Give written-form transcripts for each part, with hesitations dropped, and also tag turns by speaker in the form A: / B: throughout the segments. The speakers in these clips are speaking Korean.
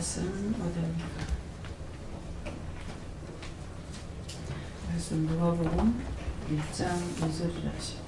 A: 말씀 어디입니까? 말씀 누가복음 1장 2절이라 하시고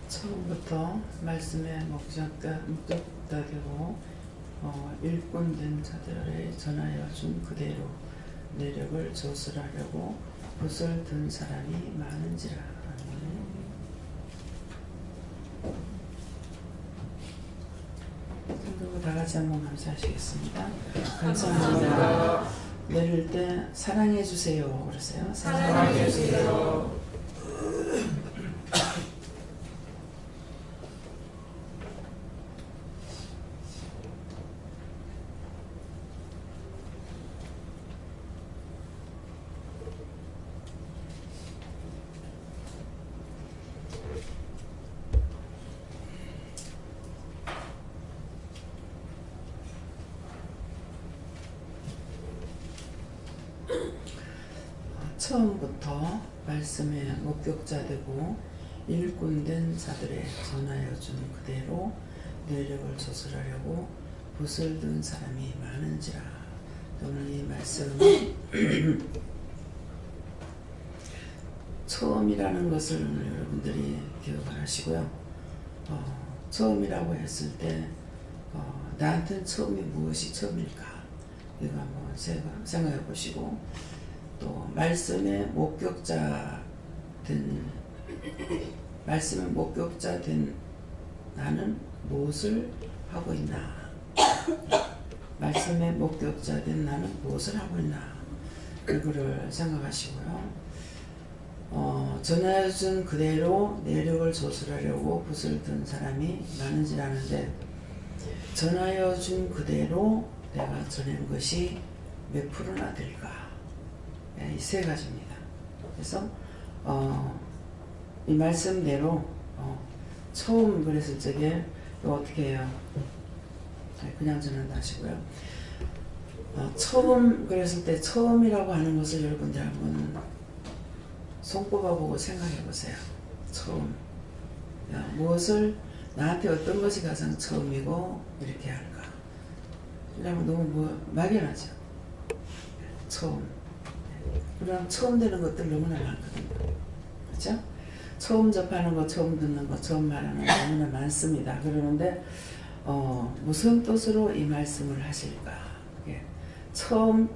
A: 처음부터 말씀의 목적자 되고 일꾼된 자들에 전하여 준 그대로 내력을 조술하려고 붓을 든 사람이 많은지라. 그리고 다 같이 한번 감사하시겠습니다. 감사합니다. 내릴 때 사랑해 주세요. 그러세요. 사랑해 주세요. 처음부터 말씀의 목격자 되고 일꾼된 자들의 전하여 준 그대로 내력을 조술하려고 붓을 든 사람이 많은지라. 오늘 이 말씀은 처음이라는 것을 여러분들이 기억을 하시고요. 처음이라고 했을 때 나한테는 처음이 무엇이 처음일까? 이거 한번 생각해 보시고, 또 말씀의 목격자 된 나는 무엇을 하고 있나? 말씀의 목격자 된 나는 무엇을 하고 있나? 이거를 생각하시고요. 전하여 준 그대로 내력을 조술하려고 붓을 든 사람이 많은지라는데, 전하여 준 그대로 내가 전한 것이 몇 프로나 될까? 이 세 가지입니다. 그래서 이 말씀대로 처음 그랬을 적에 어떻게 해요? 그냥 전한다 하시고요. 처음 그랬을 때 처음이라고 하는 것을 여러분들 한번 손꼽아 보고 생각해 보세요. 처음. 무엇을, 나한테 어떤 것이 가장 처음이고 이렇게 할까? 이러면 너무 막연하죠. 처음. 그럼 처음 되는 것들 너무나 많거든요. 그렇죠? 처음 접하는 것, 처음 듣는 것, 처음 말하는 것 너무나 많습니다. 그러는데 무슨 뜻으로 이 말씀을 하실까? 처음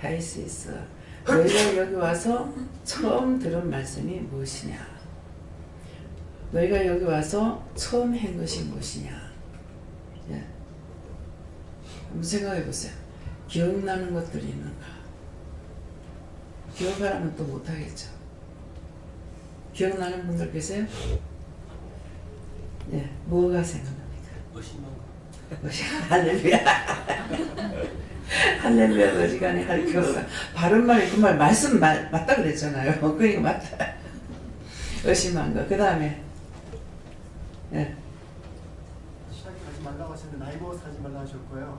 A: 다이시스, 너희가 여기 와서 처음 들은 말씀이 무엇이냐? 너희가 여기 와서 처음 한 것이 무엇이냐? 한번 생각해 보세요. 기억나는 것들이 있는가? 기억하라면 또 못하겠죠. 기억나는 분들 계세요? 네, 뭐가 생각납니까? 할렐루야. 할렐루야. 어지간히 할 기억가. 바른 말이 그 말 말씀 맞다 그랬잖아요. 그러니까 맞다. 의심한 거. 그 다음에
B: 시작이 하지 말라고 하셨는데 나이 먹어서 하지 말라고 하셨고요.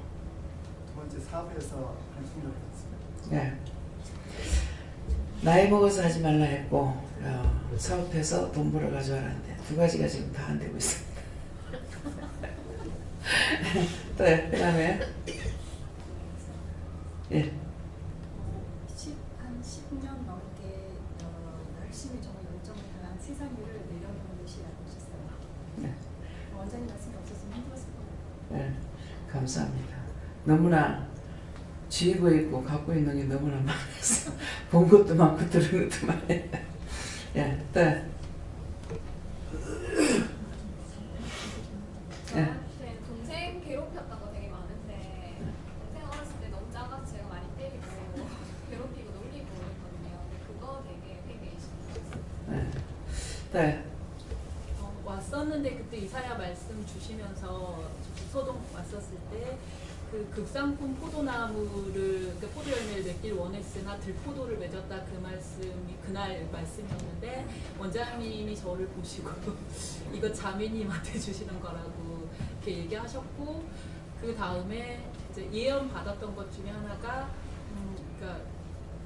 B: 두 번째 사업에서 관심을 갖습니다.
A: 네. 나이 먹어서 하지 말라 했고 사업해서 돈 벌어 가져와라는데 두 가지가 지금 다 안 되고 있습니다. 또 그 다음에
C: 한 10년 넘게 열심히 정말 열정을 다한 세상 일을 내려놓은 것이라고 하셨어요.
A: 네.
C: 원장님 말씀이 없었으면 힘들었을 거예요.
A: 네, 감사합니다. 너무나 쥐고 있고 갖고 있는 게 너무나 많아서 본 것도 많고 들은 것도 많아요.
D: 저한테 동생 괴롭혔던 거 되게 많은데 동생 어렸을 때 너무 작아서 제가 많이 때리고 괴롭히고 놀리고 그랬거든요. 근데 그거 되게
A: 네.
E: 왔었는데 그때 이사야 말씀 주시면서 소동 왔었을 때 그 그 극상품 포도나무를 그러니까 포도 열매를 맺길 원했으나 들포도를 맺었다 그 말씀이 그날 말씀이었는데 원장님이 저를 보시고 이거 자매님한테 주시는 거라고 이렇게 얘기하셨고 그 다음에 이제 예언 받았던 것 중에 하나가 그러니까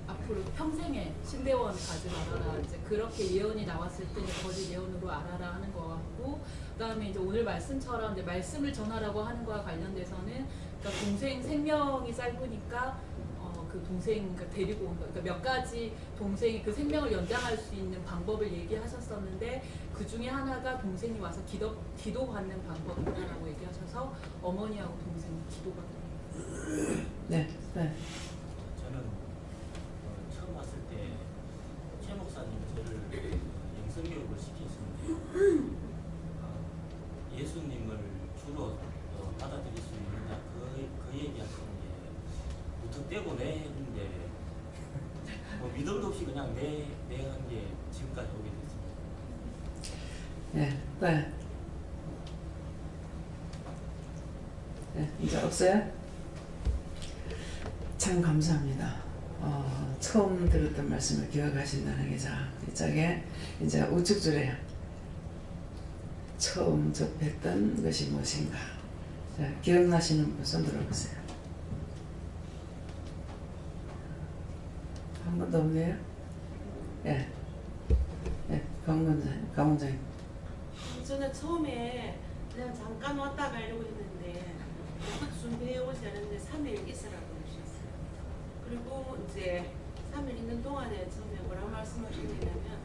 E: 앞으로 평생에 신대원 가지 말아라 이제 그렇게 예언이 나왔을 때는 거짓 예언으로 알아라 하는 것 같고 그다음에 이제 오늘 말씀처럼 이제 말씀을 전하라고 하는 거와 관련돼서는 그러니까 동생 생명이 짧으니까 그 동생 그러니까 데리고 온 거 그러니까 몇 가지 동생이 그 생명을 연장할 수 있는 방법을 얘기하셨었는데 그 중에 하나가 동생이 와서 기도받는 방법이다라고 얘기하셔서 어머니하고 동생이 기도받는
A: 네. 네.
F: 저는 처음 왔을 때 최 목사님이 저를 영성교육을 시키셨는데 예수님을 주로 받아들일 수 있느냐 그 얘기하시는 게 무턱대고 네 했는데 뭐 믿음도 없이 그냥 네 한 게 지금까지 오게 됐습니다.
A: 네. 네. 네. 이제 없어요? 참 감사합니다. 처음 들었던 말씀을 기억하신다는 게 자, 이쪽에 이제 우측줄에 처음 접했던 것이 무엇인가? 자, 기억나시는 분 손 들어보세요. 한 번도 없네요? 예. 예, 강원장님.
G: 저는 처음에 그냥 잠깐 왔다 가려고 했는데 그것도 준비해 오지 않았는데 3일 있으라고 그러셨어요. 그리고 이제 3일 있는 동안에 처음에 뭐라고 말씀하셨냐면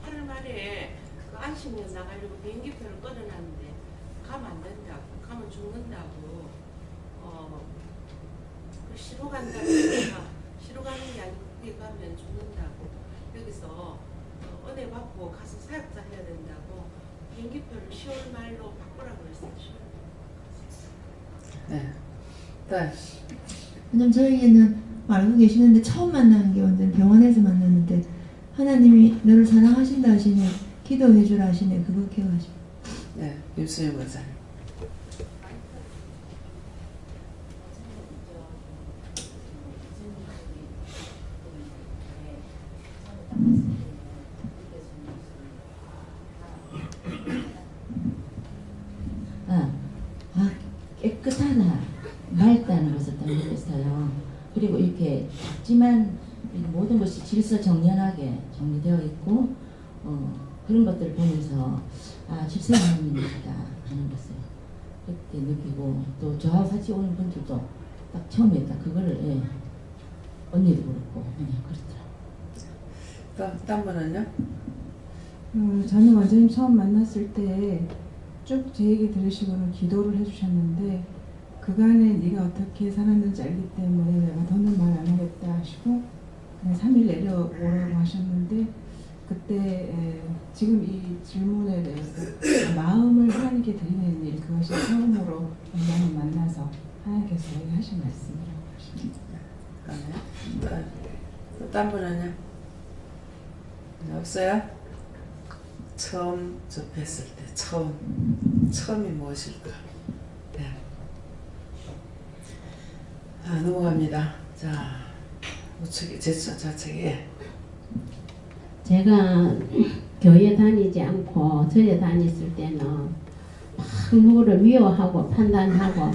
G: 8월 말에 그 안식년 나가려고 비행기표를 끊어놨는데 가면 안 된다고, 가면 죽는다고, 그 시로 간다고 시로 가는 게 아니고 거기 가면 죽는다고 여기서 은혜 받고 가서 사역자 해야 된다고 비행기표를 10월 말로 바꾸라고 했어요. 10월.
A: 네. 네.
H: 왜냐면 저에게는 알고 계시는데 처음 만나는 게 완전 병원에서 만났는데 하나님이 너를 사랑하신다 하시네 기도해 주라 하시네 그거 기억하시고.
A: 네. 김수영 권사님.
I: 깨끗하다 맑다는 것을 딱 느꼈어요. 그리고 이렇게 작지만 모든 것이 질서정연하게 정리되어 있고 그런 것들을 보면서 집사 하나님이시다 하는 것을 그때 느끼고 또 저하고 같이 오는 분들도 딱 처음에 딱 그거를 언니도 그렇고 그렇더라고요.
A: 딴 분은요?
J: 저는 원장님 처음 만났을 때 쭉 제 얘기 들으시고는 기도를 해주셨는데 그간에 네가 어떻게 살았는지 알기 때문에 내가 더는 말 안 하겠다 하시고 그냥 3일 내려오라고 하셨는데 그때 지금 이 질문에 대해서 마음을 하나님께 드리는 일 그것이 처음으로 원장님 만나서 하나님께서 하신 말씀이라고 하십니다.
A: 또 딴 분은요? 없어요? 처음 접했을 때 처음이 무엇일까? 네. 넘어갑니다. 자, 우측에 좌측에
K: 제가 교회 다니지 않고 저에 다녔을 때는 막 누구를 미워하고 판단하고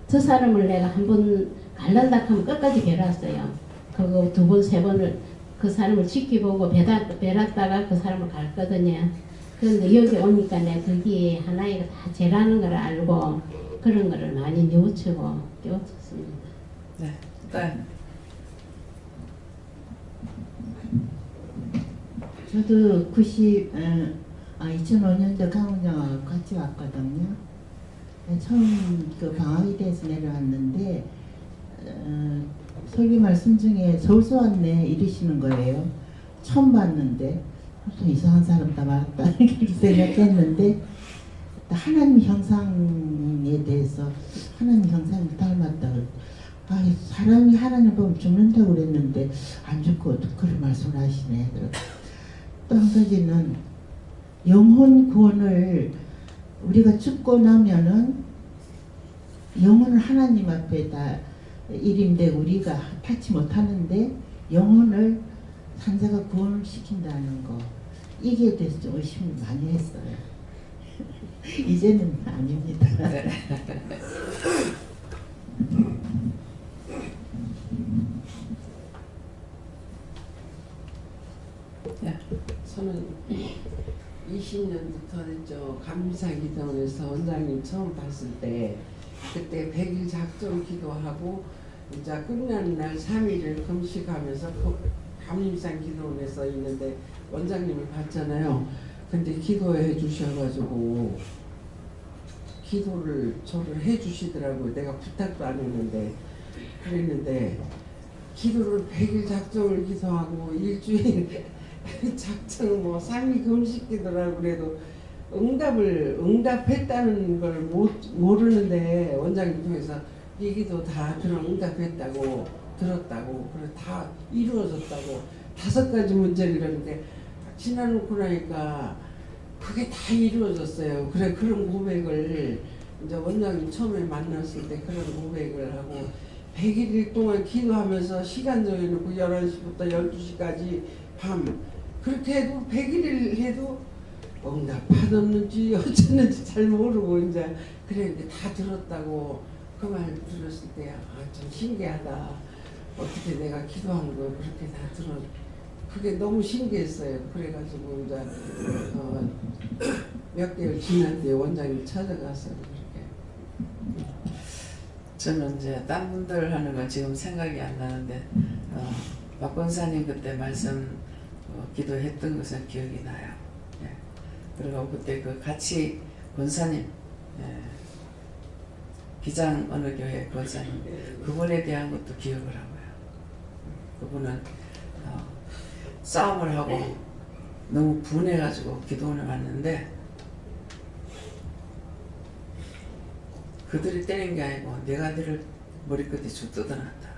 K: 저 사람을 내가 한번 갈란다 하면 끝까지 배웠어요. 그거 2번, 3번을 그 사람을 지켜보고 배랐다가 그 사람을 갔거든요. 그런데 여기 오니까 내가 그게 하나의 다 죄라는 걸 알고 그런 거를 많이 뉘우치고 깨우쳤습니다.
A: 네. 네.
L: 저도 2005년도 강원장하고 같이 왔거든요. 처음 그 방학이 돼서 내려왔는데 설교 말씀 중에 서울서 왔네 이러시는 거예요. 처음 봤는데 또 이상한 사람다 맞다 이렇게 생각했는데 하나님 형상에 대해서 하나님 형상을 닮았다고 사람이 하나님 보면 죽는다고 그랬는데 안 죽고 그런 말씀을 하시네. 또 한 가지는 영혼 구원을 우리가 죽고 나면은 영혼을 하나님 앞에 다 일인데 우리가 받지 못하는데 영혼을 산자가 구원을 시킨다는 거, 이게 대해서 좀 의심을 많이 했어요. 이제는 아닙니다.
A: 네.
M: 저는 20년부터 저 감사기도원에서 원장님 처음 봤을 때 그때 100일 작정 기도하고 이제 끝나는 날 3일을 금식하면서 감림산 기도원에서 있는데 원장님을 봤잖아요. 근데 기도해 주셔가지고 기도를 저를 해 주시더라고요. 내가 부탁도 안 했는데 그랬는데 기도를 100일 작정을 기도하고 일주일 작정 뭐 3일 금식 기도라고 그래도 응답했다는 걸 모르는데 원장님 통해서 이 기도 다 응답했다고 들었다고 그래 다 이루어졌다고 5가지 문제를 이러는데 지나놓고 나니까 그게 다 이루어졌어요. 그래 그런 고백을 이제 원장님 처음에 만났을 때 그런 고백을 하고 100일 동안 기도하면서 시간 정해놓고 11시부터 12시까지 밤 그렇게 해도 100일을 해도 응답 받았는지 어쩌는지 잘 모르고 이제 그랬는데 다 들었다고 그 말 들었을 때 좀 신기하다. 어떻게 내가 기도한 거 그렇게 다 들었 그게 너무 신기했어요. 그래가지고 이제 몇 개월 지난 뒤에 원장님 찾아가서 그렇게
A: 저는 이제 딴 분들 하는 건 지금 생각이 안 나는데 박 권사님 그때 말씀 기도했던 것은 기억이 나요. 예. 그리고 그때 그 같이 권사님 기장 어느 교회 권사님 그분에 대한 것도 기억을 하고요. 그분은 싸움을 하고 너무 분해가지고 기도원에 왔는데 그들이 때린 게 아니고 내가 너를 머리끝에 쭉 뜯어놨다.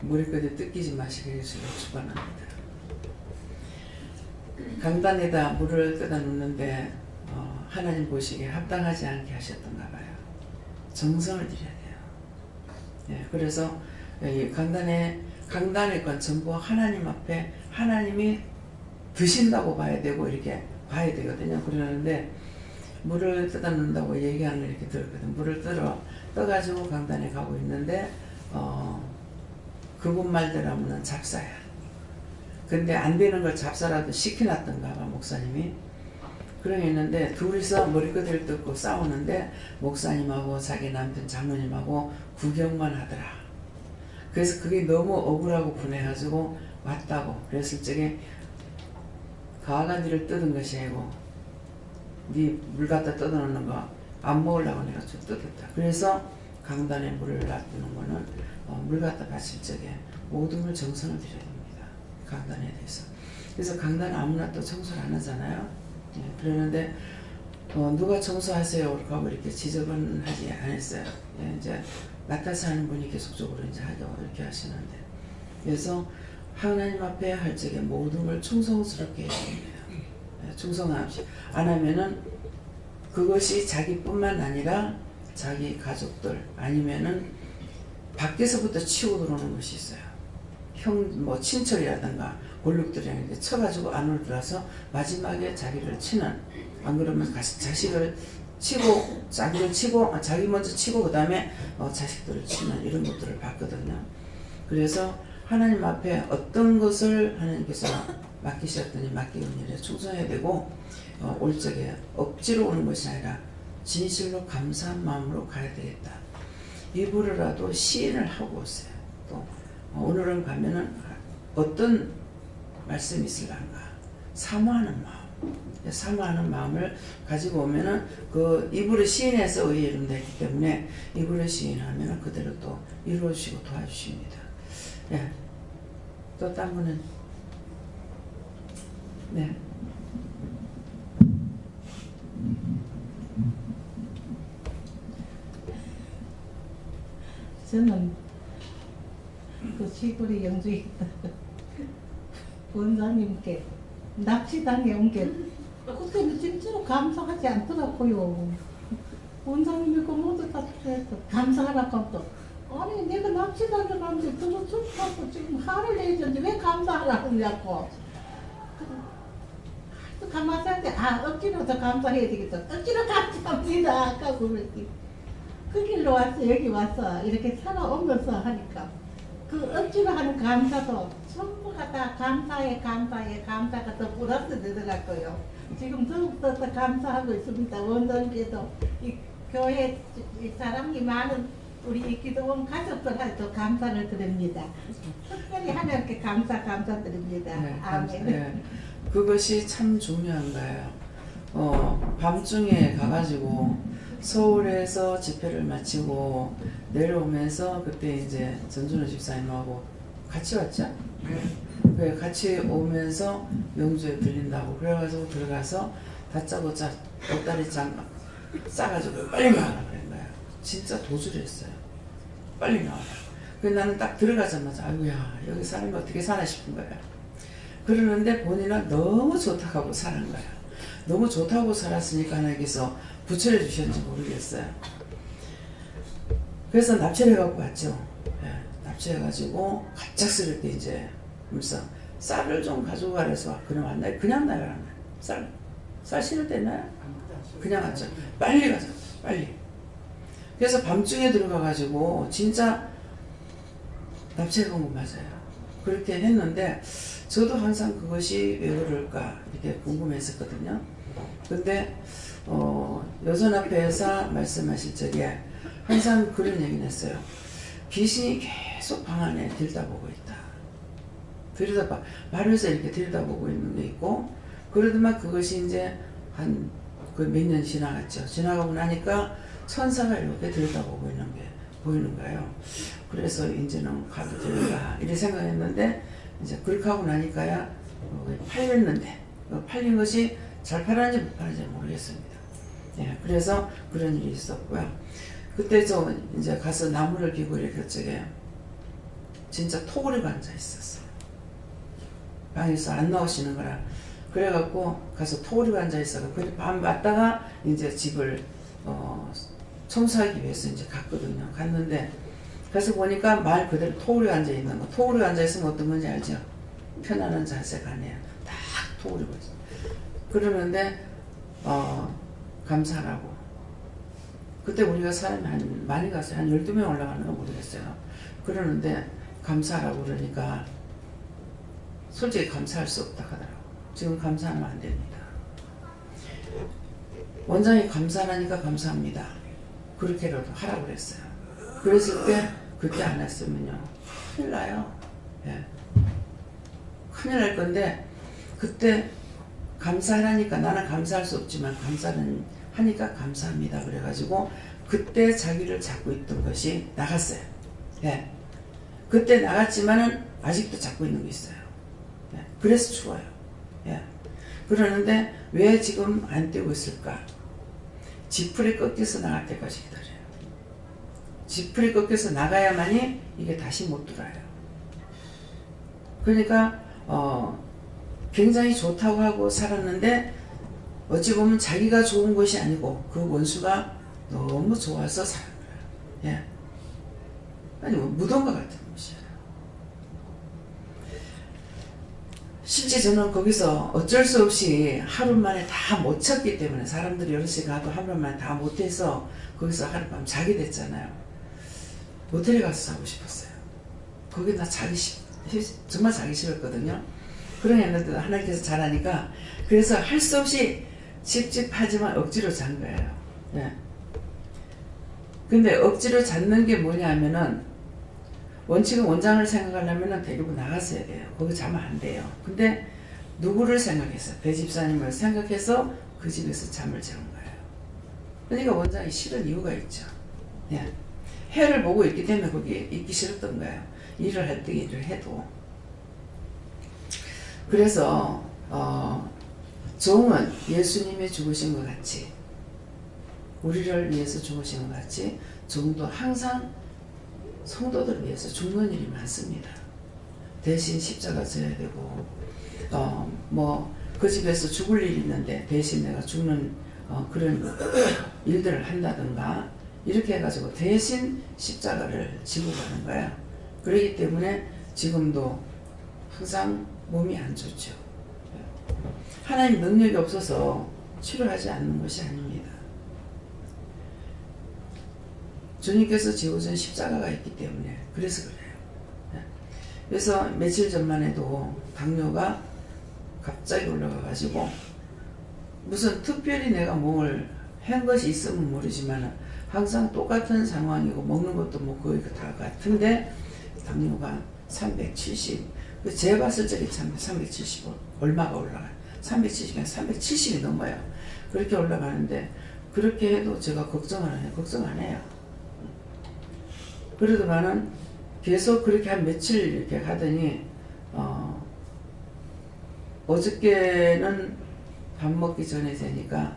A: 머리끝에 뜯기지 마시게 예수를 주관합니다. 강단에다 물을 뜯어 놓는데 하나님 보시기에 합당하지 않게 하셨던가 봐요. 정성을 들여야 돼요. 예, 그래서 이 강단의 건 전부 하나님 앞에 하나님이 드신다고 봐야 되고 이렇게 봐야 되거든요. 그러는데 물을 뜯어 놓는다고 얘기하는 걸 이렇게 들었거든. 물을 떠가지고 강단에 가고 있는데 그분 말대로 하면 잡사야. 근데 안 되는 걸 잡사라도 시켜놨던가 봐 목사님이. 그러는데 둘이서 머리끄대를 뜯고 싸우는데 목사님하고 자기 남편 장로님하고 구경만 하더라. 그래서 그게 너무 억울하고 분해가지고 왔다고. 그랬을 적에 가가 니를 뜯은 것이 아니고 니 물 갖다 뜯어놓는 거 안 먹으려고 내가 좀 뜯었다. 그래서 강단에 물을 놔두는 거는 물 갖다 바칠 적에 모든 걸 정성을 들여야 됩니다. 강단에 대해서. 그래서 강단은 아무나 또 청소를 안 하잖아요. 예, 그러는데 누가 청소하세요? 하고 이렇게 지적은 하지 않았어요. 예, 이제 맡아서 하는 분이 계속적으로 이제 하려고 이렇게 하시는데, 그래서 하나님 앞에 할 적에 모든 걸 충성스럽게 해야 됩니다. 예, 충성함이 안 하면은 그것이 자기뿐만 아니라 자기 가족들 아니면은 밖에서부터 치고 들어오는 것이 있어요. 뭐 친척이라든가 골육들이랑 이렇게 쳐가지고 안으로 들어와서 마지막에 자기를 치는, 안 그러면 자식을 치고 자기를 치고 자기 먼저 치고 그 다음에 자식들을 치는 이런 것들을 봤거든요. 그래서 하나님 앞에 어떤 것을 하나님께서 맡기셨더니 맡기는 일에 충성해야 되고 올 적에 억지로 오는 것이 아니라 진실로 감사한 마음으로 가야 되겠다. 일부러라도 시인을 하고 오세요. 또 오늘은 가면은 어떤 말씀이 있을란가 사모하는 마음, 사모하는 마음을 가지고 오면은 그 이불을 시인해서 의의 이름 되기 때문에 이불을 시인하면은 그대로 또 이루어지고 도와주십니다. 예. 또 딴 분은 네.
N: 저는 그 시골에 영주에 있다 원장님께 납치당해 온 게 그때는 진짜로 감사하지 않더라고요. 원장님이 그 모두 다 그랬어. 감사하라고 하면 또 아니 내가 납치당해 가면서 그거 죽고 지금 화를 내줬는데 왜 감사하라고 그러냐고. 또 감사한데 억지로 더 감사해야 되겠다. 억지로 감사합니다. 아까 그랬지. 그 길로 왔어. 여기 와서 이렇게 살아오면서 하니까 그 억지로 하는 감사도 전부가 다 감사가 더 플러스 되더라고요. 지금 더욱더 더 감사하고 있습니다. 원장님께도 이 교회 이 사람이 많은 우리 이 기도원 가족들한테도 감사를 드립니다. 특별히 하나님께 감사드립니다. 아멘.
A: 네. 그것이 참 중요한 거예요. 밤중에 가가지고 서울에서 집회를 마치고 내려오면서 그때 이제 전준호 집사님하고 같이 왔죠? 네. 같이 오면서 영주에 들린다고 그래가지고 들어가서 다짜고짜 옷다리장 싸가지고 빨리 나와라 그런 거야. 진짜 도주를 했어요. 빨리 나와라. 그래서 나는 딱 들어가자마자 아이고야 여기 사람이 어떻게 사나 싶은 거야. 그러는데 본인은 너무 좋다고 하고 사는 거야. 너무 좋다고 살았으니까 하나님께서 부처를 주셨는지 모르겠어요. 그래서 납치를 해갖고 왔죠. 네, 납치해가지고 갑작스럽게 이제 그래서 쌀을 좀 가지고 가래서 그냥 왔나요? 그냥 나가라는 거예요. 쌀 실을 때나요? 그냥 왔죠. 빨리 가자. 빨리. 그래서 밤중에 들어가가지고 진짜 납치해간 거 맞아요. 그렇게 했는데 저도 항상 그것이 왜 그럴까 이렇게 궁금했었거든요. 근데 여전합회에서 말씀하실 적에 항상 그런 얘기를 했어요. 귀신이 계속 방 안에 들여다보고 있다. 말에서 이렇게 들여다보고 있는 게 있고 그러더만 그것이 이제 한 몇 년 지나갔죠. 지나가고 나니까 천사가 이렇게 들여다보고 있는 게 보이는 거예요. 그래서 이제는 가도 되는가 이렇게 생각했는데 이제 그렇게 하고 나니까야 팔렸는데 팔린 것이 잘 팔았는지 못 팔았는지 모르겠습니다. 예, 그래서 그런 일이 있었고요. 그때 저 이제 가서 나무를 기고 이렇게 저게 진짜 토그리고 앉아 있었어요. 방에서 안 나오시는 거라. 그래갖고 가서 토그리고 앉아 있어서 그 밤 왔다가 이제 집을 청소하기 위해서 이제 갔거든요. 갔는데 가서 보니까 말 그대로 토그리고 앉아 있는 거. 토그리고 앉아 있으면 어떤 건지 알죠? 편안한 자세가 아니에요. 딱 토그리고 있어. 그러는데 감사하라고. 그때 우리가 사람이 많이 갔어요. 한 12명 올라가는 거 모르겠어요. 그러는데 감사하라고 그러니까 솔직히 감사할 수 없다 하더라고. 지금 감사하면 안 됩니다. 원장이 감사하니까 감사합니다. 그렇게라도 하라고 그랬어요. 그랬을 때 그때 안 했으면요 큰일 나요. 예. 큰일 날 건데 그때 감사하니까 나는 감사할 수 없지만 감사는 하니까 감사합니다. 그래가지고 그때 자기를 잡고 있던 것이 나갔어요. 예. 그때 나갔지만은 아직도 잡고 있는 게 있어요. 예. 그래서 추워요. 예. 그러는데 왜 지금 안 떼고 있을까? 지풀이 꺾여서 나갈 때까지 기다려요. 지풀이 꺾여서 나가야만이 이게 다시 못 들어요. 그러니까 굉장히 좋다고 하고 살았는데 어찌 보면 자기가 좋은 것이 아니고 그 원수가 너무 좋아서 사는 거예요. 예. 아니 뭐 무덤과 같은 것이에요. 실제 저는 거기서 어쩔 수 없이 하루 만에 다 못 찾기 때문에 사람들이 여럿이 가도 하루 만에 다 못해서 거기서 하룻밤 자게 됐잖아요. 모텔에 가서 자고 싶었어요. 거기 나 정말 자기 싫었거든요. 그런 애들도 하나님께서 잘하니까 그래서 할 수 없이 찝찝하지만 억지로 잔 거예요. 네. 근데 억지로 잡는 게 뭐냐면은 원칙은 원장을 생각하려면 데리고 나갔어야 돼요. 거기 자면 안 돼요. 근데 누구를 생각해서 배 집사님을 생각해서 그 집에서 잠을 재운 거예요. 그러니까 원장이 싫은 이유가 있죠. 네. 해를 보고 있기 때문에 거기 있기 싫었던 거예요. 일을 할 때 일을 해도. 그래서 종은 예수님이 죽으신 것 같이 우리를 위해서 죽으신 것 같이 종도 항상 성도들을 위해서 죽는 일이 많습니다. 대신 십자가 져야 되고 뭐 그 집에서 죽을 일이 있는데 대신 내가 죽는 그런 일들을 한다든가 이렇게 해가지고 대신 십자가를 지고 가는 거야. 그렇기 때문에 지금도 항상 몸이 안 좋죠. 하나님 능력이 없어서 치료하지 않는 것이 아닙니다. 주님께서 지어준 십자가가 있기 때문에 그래서 그래요. 그래서 며칠 전만 해도 당뇨가 갑자기 올라가가지고 무슨 특별히 내가 뭘 한 것이 있으면 모르지만 항상 똑같은 상황이고 먹는 것도 뭐 거의 다 같은데 당뇨가 370, 제가 봤을 적에 참 370 얼마가 올라가요. 370이 370이 넘어요. 그렇게 올라가는데 그렇게 해도 제가 걱정 안 해요. 그러더만은 계속 그렇게 한 며칠 이렇게 가더니 어저께는 밥 먹기 전에 되니까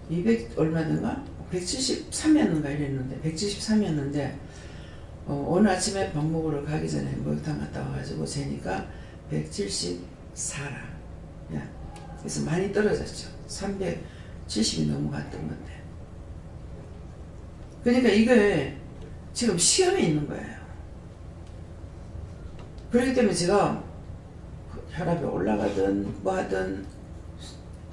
A: 200 얼마든가 173이었는가 이랬는데 173이었는데 오늘 아침에 밥 먹으러 가기 전에 목욕탕 갔다 와가지고 재니까 174라. 그래서 많이 떨어졌죠. 370이 넘어갔던 건데. 그러니까 이게 지금 시험에 있는 거예요. 그렇기 때문에 제가 혈압이 올라가든 뭐 하든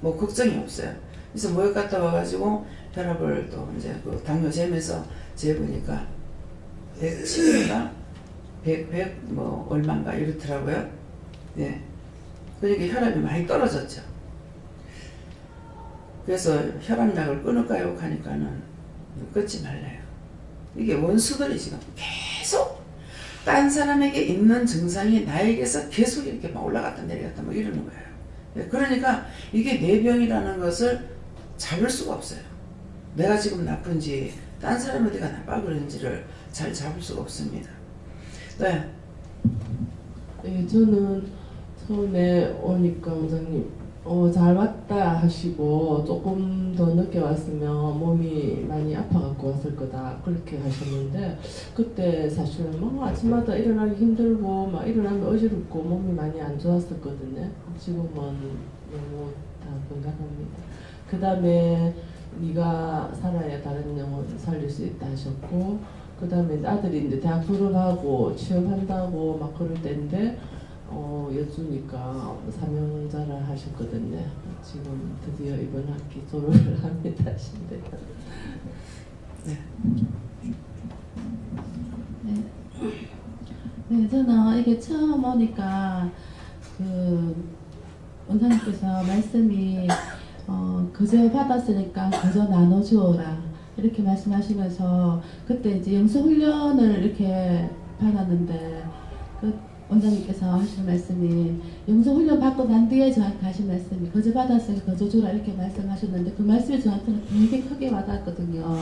A: 뭐 걱정이 없어요. 그래서 목욕 갔다 와가지고 혈압을 또 이제 그 당뇨 재면서 재보니까 110인가 100 뭐 얼마인가 이렇더라고요. 네. 그러니까 혈압이 많이 떨어졌죠. 그래서 혈압약을 끊을까요? 하니까는 끊지 말래요. 이게 원수들이 지금 계속 딴 사람에게 있는 증상이 나에게서 계속 이렇게 막 올라갔다 내려갔다 뭐 이러는 거예요. 네. 그러니까 이게 내 병이라는 것을 잡을 수가 없어요. 내가 지금 나쁜지 딴 사람 어디가 나빠 그런지를 잘 잡을 수가 없습니다. 네.
O: 네, 저는 처음에 오니까 원장님 잘 왔다 하시고 조금 더 늦게 왔으면 몸이 많이 아파갖고 왔을 거다 그렇게 하셨는데 그때 사실 뭐 아침마다 일어나기 힘들고 막 일어나면 어지럽고 몸이 많이 안 좋았었거든요. 지금은 너무 다 건강합니다. 그 다음에 네가 살아야 다른 영혼 살릴 수 있다 하셨고 그 다음에 아들이 이제 대학 졸업하고 취업한다고 막 그럴 때인데 여쭈니까 사명자라 하셨거든요. 지금 드디어 이번 학기 졸업을 합니다.
H: 네. 네, 저는 이게 처음 오니까 그 원장님께서 말씀이 거저 받았으니까 거저 나눠주어라 이렇게 말씀하시면서 그때 이제 영성훈련을 이렇게 받았는데 그 원장님께서 하시는 말씀이 영성훈련 받고 난 뒤에 저한테 하신 말씀이 거저 받았으니까 거저 주라 이렇게 말씀하셨는데 그 말씀이 저한테는 되게 크게 와닿았거든요.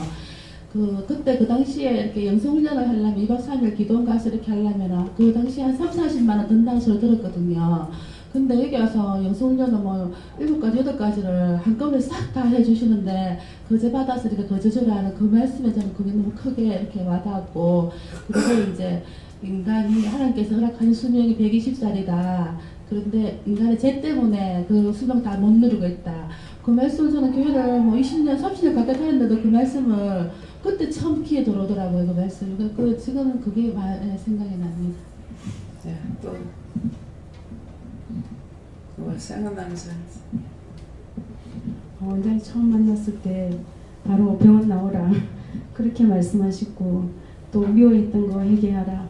H: 그때 그 당시에 이렇게 영성훈련을 하려면 2박 3일 기도원 가서 이렇게 하려면 그 당시에 한 30-40만 원 든다는 소리 들었거든요. 근데 여기 와서 영성훈련은 뭐 7가지, 8가지를 한꺼번에 싹 다 해주시는데 거저 받았으니까 거저 주라는 그 말씀에 저는 그게 너무 크게 이렇게 와닿았고 그리고 이제 인간이 하나님께서 허락하신 수명이 120살이다. 그런데 인간의 죄 때문에 그 수명 다 못 누리고 있다. 그 말씀을 저는 교회를 뭐 20년, 30년 가까이 다녔는데도 그 말씀을 그때 처음 귀에 들어오더라고요. 그 말씀이. 지금은 그게 생각이 납니다.
A: 네, 또 뭐 생각나는 사람.
J: 원장님 처음 만났을 때 바로 병원 나오라 그렇게 말씀하시고 또 미워했던 거 회개하라.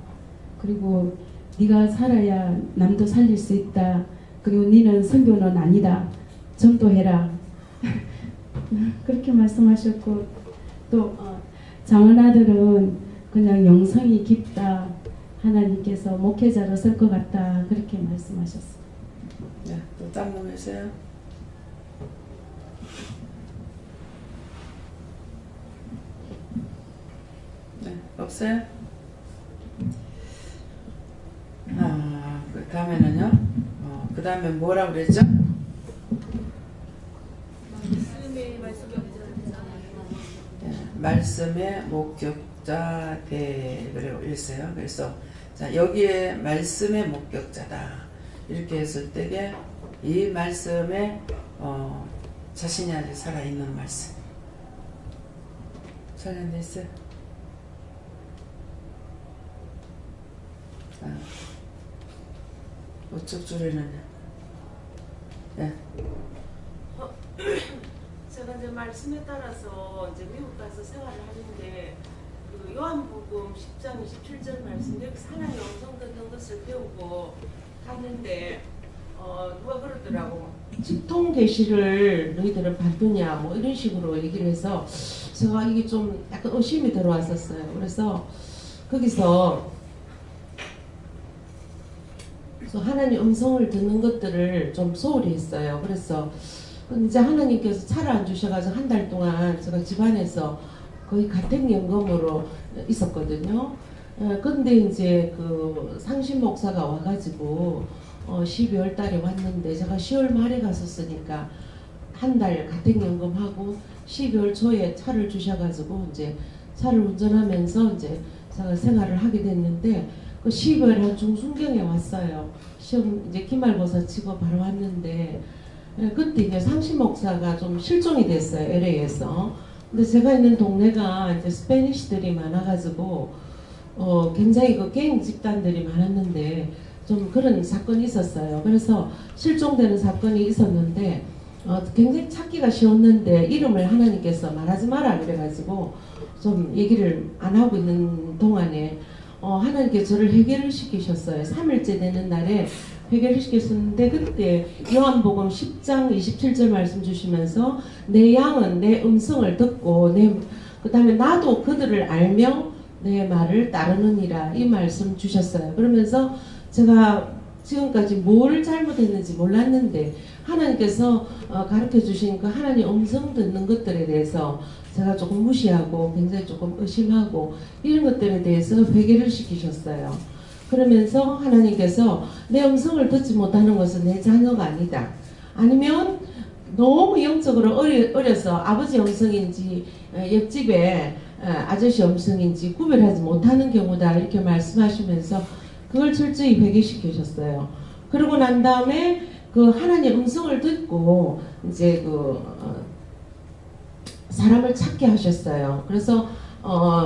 J: 그리고 네가 살아야 남도 살릴 수 있다. 그리고 네는 선교는 아니다. 전도해라. 그렇게 말씀하셨고 또 장은 아들은 그냥 영성이 깊다. 하나님께서 목회자로 쓸 것 같다. 그렇게 말씀하셨어요.
A: 네, 또 딴 분 계세요? 네, 없어요? 그 다음에는요? 그 다음에 뭐라고 그랬죠? 말씀의 목격자 되 그래고 있어요. 그래서 자, 여기에 말씀의 목격자다. 이렇게 했을 때에 이 말씀에 자신이 아직 살아있는 말씀. 설명됐어요? 우측 줄에는 예.
G: 제가 이제 말씀에 따라서 이제 미국 가서 생활을 하는데 그 요한복음 10장 27절 말씀 여기서 하나님 음성 듣는 것을 배우고 갔는데 누가 그러더라고.
P: 직통 계시를 너희들은 받느냐 뭐 이런 식으로 얘기를 해서 제가 이게 좀 약간 의심이 들어왔었어요. 그래서 거기서 하나님 음성을 듣는 것들을 좀 소홀히 했어요. 그래서 이제 하나님께서 차를 안 주셔가지고 한 달 동안 제가 집안에서 거의 가택연금으로 있었거든요. 근데 이제 그 상신 목사가 와가지고 12월 달에 왔는데 제가 10월 말에 갔었으니까 한 달 가택연금하고 12월 초에 차를 주셔가지고 이제 차를 운전하면서 이제 제가 생활을 하게 됐는데 그 12월 한 중순경에 왔어요. 시험 이제 기말고사 치고 바로 왔는데 그때 이제 상신 목사가 좀 실종이 됐어요. LA에서. 근데 제가 있는 동네가 이제 스페니쉬들이 많아가지고 굉장히 그 갱 집단들이 많았는데 좀 그런 사건이 있었어요. 그래서 실종되는 사건이 있었는데 굉장히 찾기가 쉬웠는데 이름을 하나님께서 말하지 마라 그래가지고 좀 얘기를 안 하고 있는 동안에 하나님께 저를 해결을 시키셨어요. 3일째 되는 날에 해결을 시켰었는데 그때 요한복음 10장 27절 말씀 주시면서 내 양은 내 음성을 듣고 그 다음에 나도 그들을 알며 내 말을 따르느니라 이 말씀 주셨어요. 그러면서 제가 지금까지 뭘 잘못했는지 몰랐는데 하나님께서 가르쳐 주신 그 하나님 음성 듣는 것들에 대해서 제가 조금 무시하고 굉장히 조금 의심하고 이런 것들에 대해서 회개를 시키셨어요. 그러면서 하나님께서 내 음성을 듣지 못하는 것은 내 자녀가 아니다. 아니면 너무 영적으로 어려서 아버지 음성인지 옆집에 아저씨 음성인지 구별하지 못하는 경우다 이렇게 말씀하시면서 그걸 철저히 회개시키셨어요. 그러고 난 다음에 그 하나님 음성을 듣고 이제 사람을 찾게 하셨어요. 그래서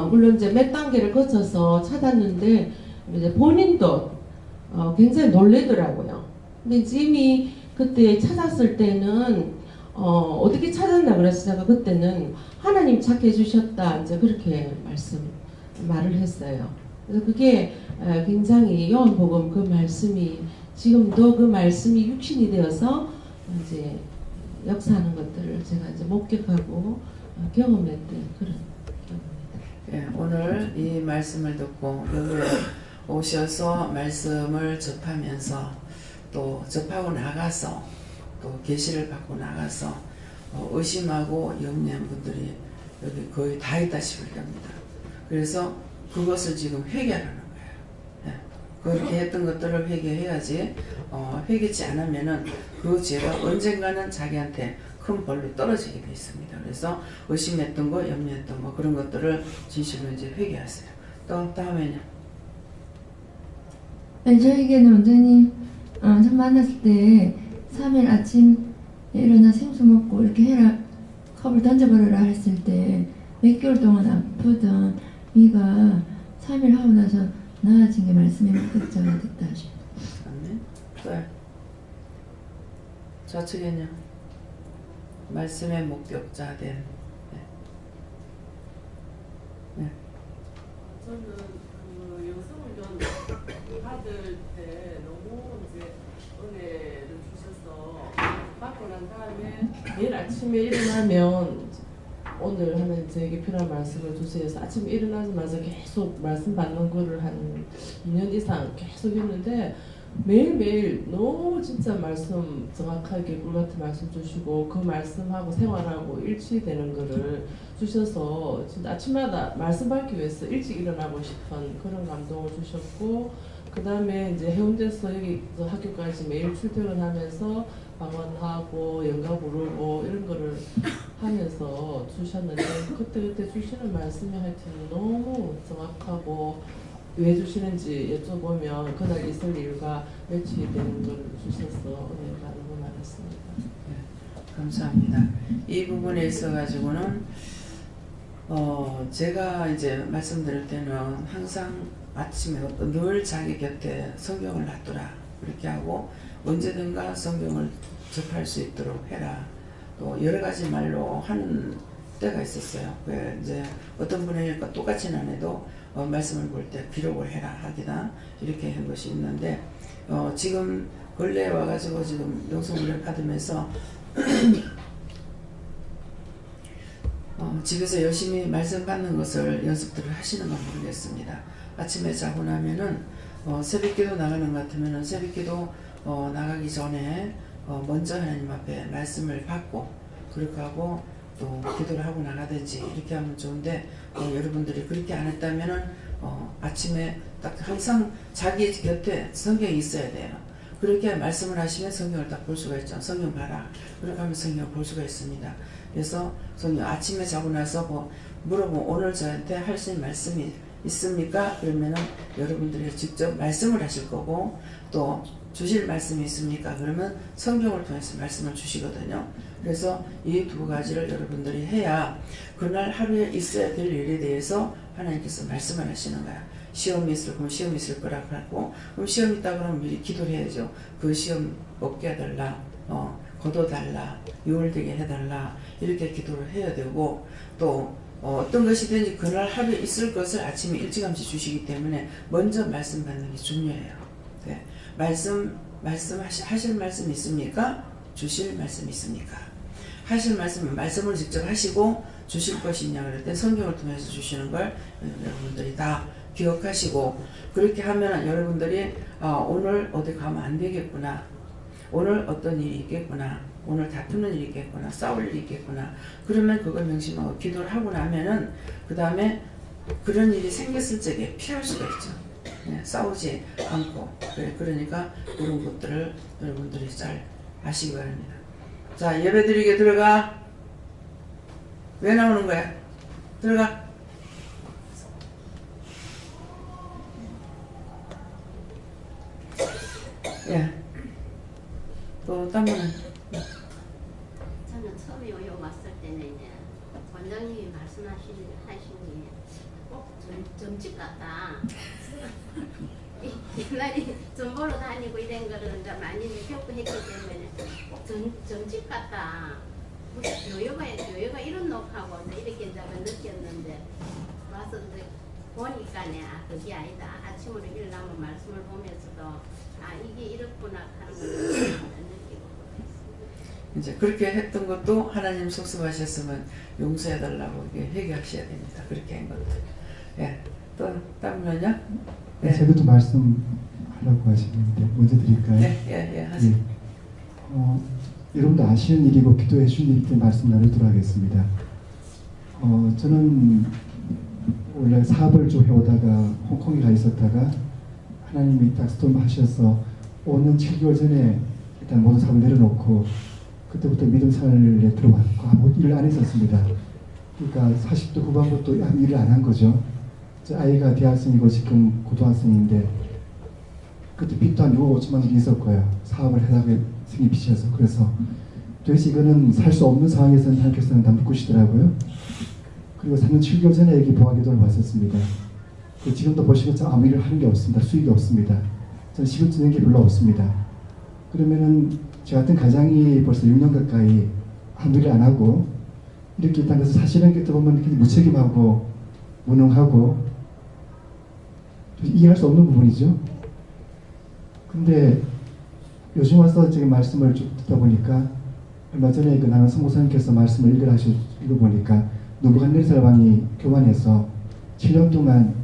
P: 물론 이제 몇 단계를 거쳐서 찾았는데 이제 본인도 굉장히 놀래더라고요. 근데 이미 그때 찾았을 때는 어떻게 찾았나 그래서 제가 그때는 하나님 찾게 해주셨다 이제 그렇게 말을 했어요. 그래서 그게 굉장히 요한복음 그 말씀이 지금도 그 말씀이 육신이 되어서 이제 역사하는 것들을 제가 이제 목격하고 경험했던 그런 경험입니다.
A: 예, 오늘 이 말씀을 듣고 여기에 오셔서 말씀을 접하면서 또 접하고 나가서 또 계시를 받고 나가서 의심하고 염려한 분들이 여기 거의 다 있다시피 합니다. 그래서 그것을 지금 회개하는 거예요. 예, 그렇게 했던 것들을 회개해야지 회개치 않으면은 그 죄가 언젠가는 자기한테 큰 벌로 떨어지게 돼 있습니다. 그래서 의심했던 거, 염려했던 거 그런 것들을 진실로 이제 회개하세요. 또 다음에는
Q: 네, 저에게는 원장님 처음 만났을 때 3일 아침 일어나 생수 먹고 이렇게 해라 컵을 던져버려라 했을 때 몇 개월 동안 아프던 이가 3일 하고 나서 나아진 게 말씀의 목격자가 됐다 하시고.
A: 아멘. 또 좌측에는요. 말씀의 목격자 된. 네.
M: 저는 그 여성훈련 받을 때 너무 이제 은혜를 주셔서 받고 난 다음에
O: 내일 아침에 일어나면 오늘 하나님 저에게 필요한 말씀을 주세요 해서 아침에 일어나자마자 계속 말씀 받는 거를 한 2년 이상 계속 했는데 매일매일 너무 진짜 말씀 정확하게 꿀같은 말씀 주시고 그 말씀하고 생활하고 일치되는 거를 주셔서 진짜 아침마다 말씀 받기 위해서 일찍 일어나고 싶은 그런 감동을 주셨고 그 다음에 이제 해운대에서 여기 학교까지 매일 출퇴근하면서 방언하고 연가 부르고 이런 거를 하면서 주셨는데 그때 주시는 말씀이 하여튼 너무 정확하고 왜 주시는지 여쭤보면 그날 있을 일과 며칠 되는 걸 주셔서 은혜가 너무 많았습니다.
A: 감사합니다. 이 부분에 있어 가지고는 제가 이제 말씀드릴 때는 항상 아침에 늘 자기 곁에 성경을 놔두라 그렇게 하고 언제든가 성경을 접할 수 있도록 해라. 또 여러 가지 말로 하는 때가 있었어요. 이제 어떤 분이니까 똑같이는 안 해도 말씀을 볼 때 기록을 해라 하기나 이렇게 한 것이 있는데 지금 근래에 와가지고 지금 영성을 받으면서 집에서 열심히 말씀 받는 것을 연습들을 하시는 건 모르겠습니다. 아침에 자고 나면은 새벽기도 나가는 것 같으면은 새벽기도 나가기 전에 먼저 하나님 앞에 말씀을 받고 그렇게 하고 또 기도를 하고 나가든지 이렇게 하면 좋은데 여러분들이 그렇게 안 했다면은 아침에 딱 항상 자기 곁에 성경이 있어야 돼요. 그렇게 말씀을 하시면 성경을 딱 볼 수가 있죠. 성경 봐라. 그렇게 하면 성경을 볼 수가 있습니다. 그래서 성경 아침에 자고 나서 물어보면 오늘 저한테 하실 말씀이 있습니까? 그러면은 여러분들이 직접 말씀을 하실 거고 또 주실 말씀이 있습니까? 그러면 성경을 통해서 말씀을 주시거든요. 그래서 이 두 가지를 여러분들이 해야 그날 하루에 있어야 될 일에 대해서 하나님께서 말씀을 하시는 거야. 시험이 있을 거면 시험이 있을 거라고 하고 그럼 시험 있다 그러면 미리 기도를 해야죠. 그 시험 없게 해달라, 거둬달라, 유월되게 해달라 이렇게 기도를 해야 되고 또 어떤 것이든지 그날 하루에 있을 것을 아침에 일찌감치 주시기 때문에 먼저 말씀 받는 게 중요해요. 네. 하실 말씀 있습니까? 주실 말씀 있습니까? 하실 말씀을 직접 하시고 주실 것이 있냐 그럴 때 성경을 통해서 주시는 걸 여러분들이 다 기억하시고 그렇게 하면 여러분들이 오늘 어디 가면 안 되겠구나, 오늘 어떤 일이 있겠구나, 오늘 다투는 일이 있겠구나, 싸울 일이 있겠구나 그러면 그걸 명심하고 기도를 하고 나면은 그 다음에 그런 일이 생겼을 적에 피할 수가 있죠. 네, 싸우지 않고 그러니까 그런 것들을 여러분들이 잘 아시기 바랍니다. 자, 예배드리게 들어가. 왜 나오는 거야? 들어가. 예. 또 딴 분은?
R: 저는 처음에 여기 왔을 때는 이제 원장님이 말씀하시니 꼭 점집 같다. 옛날에 점 보러 다니고 이런 거를 이제 많이 겪고 했기 때문에 꼭 점집 같다. 요요가 이런 녹하고 이렇게 이제 느꼈는데 와서 이제 보니까네 그게 아니다. 아침으로 일어나면 말씀을 보면서도 이게 이렇구나 하는 걸 느끼고
A: 이제 그렇게 했던 것도 하나님 속수하셨으면 용서해달라고 이게 회개하셔야 됩니다. 그렇게 한 것들. 예. 또 다른 분은요?
S: 네. 제가도 말씀하려고 하시는데 먼저 드릴까요?
A: 네, 하세요.
S: 여러분도 아시는 일이고 기도해 주신 일이기 때문에 말씀 나누도록 하겠습니다. 저는 원래 사업을 좀 해오다가 홍콩에 가 있었다가 하나님이 딱 스톰하셔서 5년 7개월 전에 일단 모든 사업을 내려놓고 그때부터 믿음 생활에 들어왔고 아무 일을 안 했었습니다. 그러니까 40대 후반부터 아무 일을 안 한 거죠. 아이가 대학생이고 지금 고등학생인데 그때 빚도 한 6억 5천만 원이 있을 거예요. 사업을 하다가 생긴 빚이어서. 그래서 도대체 이거는 살 수 없는 상황에서는 하나님께서는 다 묶으시더라고요. 그리고 3년 7개월 전에 여기 보아기도를 왔었습니다. 지금도 보시면 아무 일을 하는 게 없습니다. 수익이 없습니다. 저는 시급 드는 게 별로 없습니다. 그러면은 저 같은 가장이 벌써 6년 가까이 아무 일을 안 하고 이렇게 있다는 것을 사실은 그때 보면 이렇게 무책임하고 무능하고 이해할 수 없는 부분이죠. 근데 요즘 와서 지금 말씀을 쭉 듣다 보니까 얼마 전에 그 나는 성모사님께서 말씀을 읽어보니까 누부갓네살 왕이 교만해서 7년 동안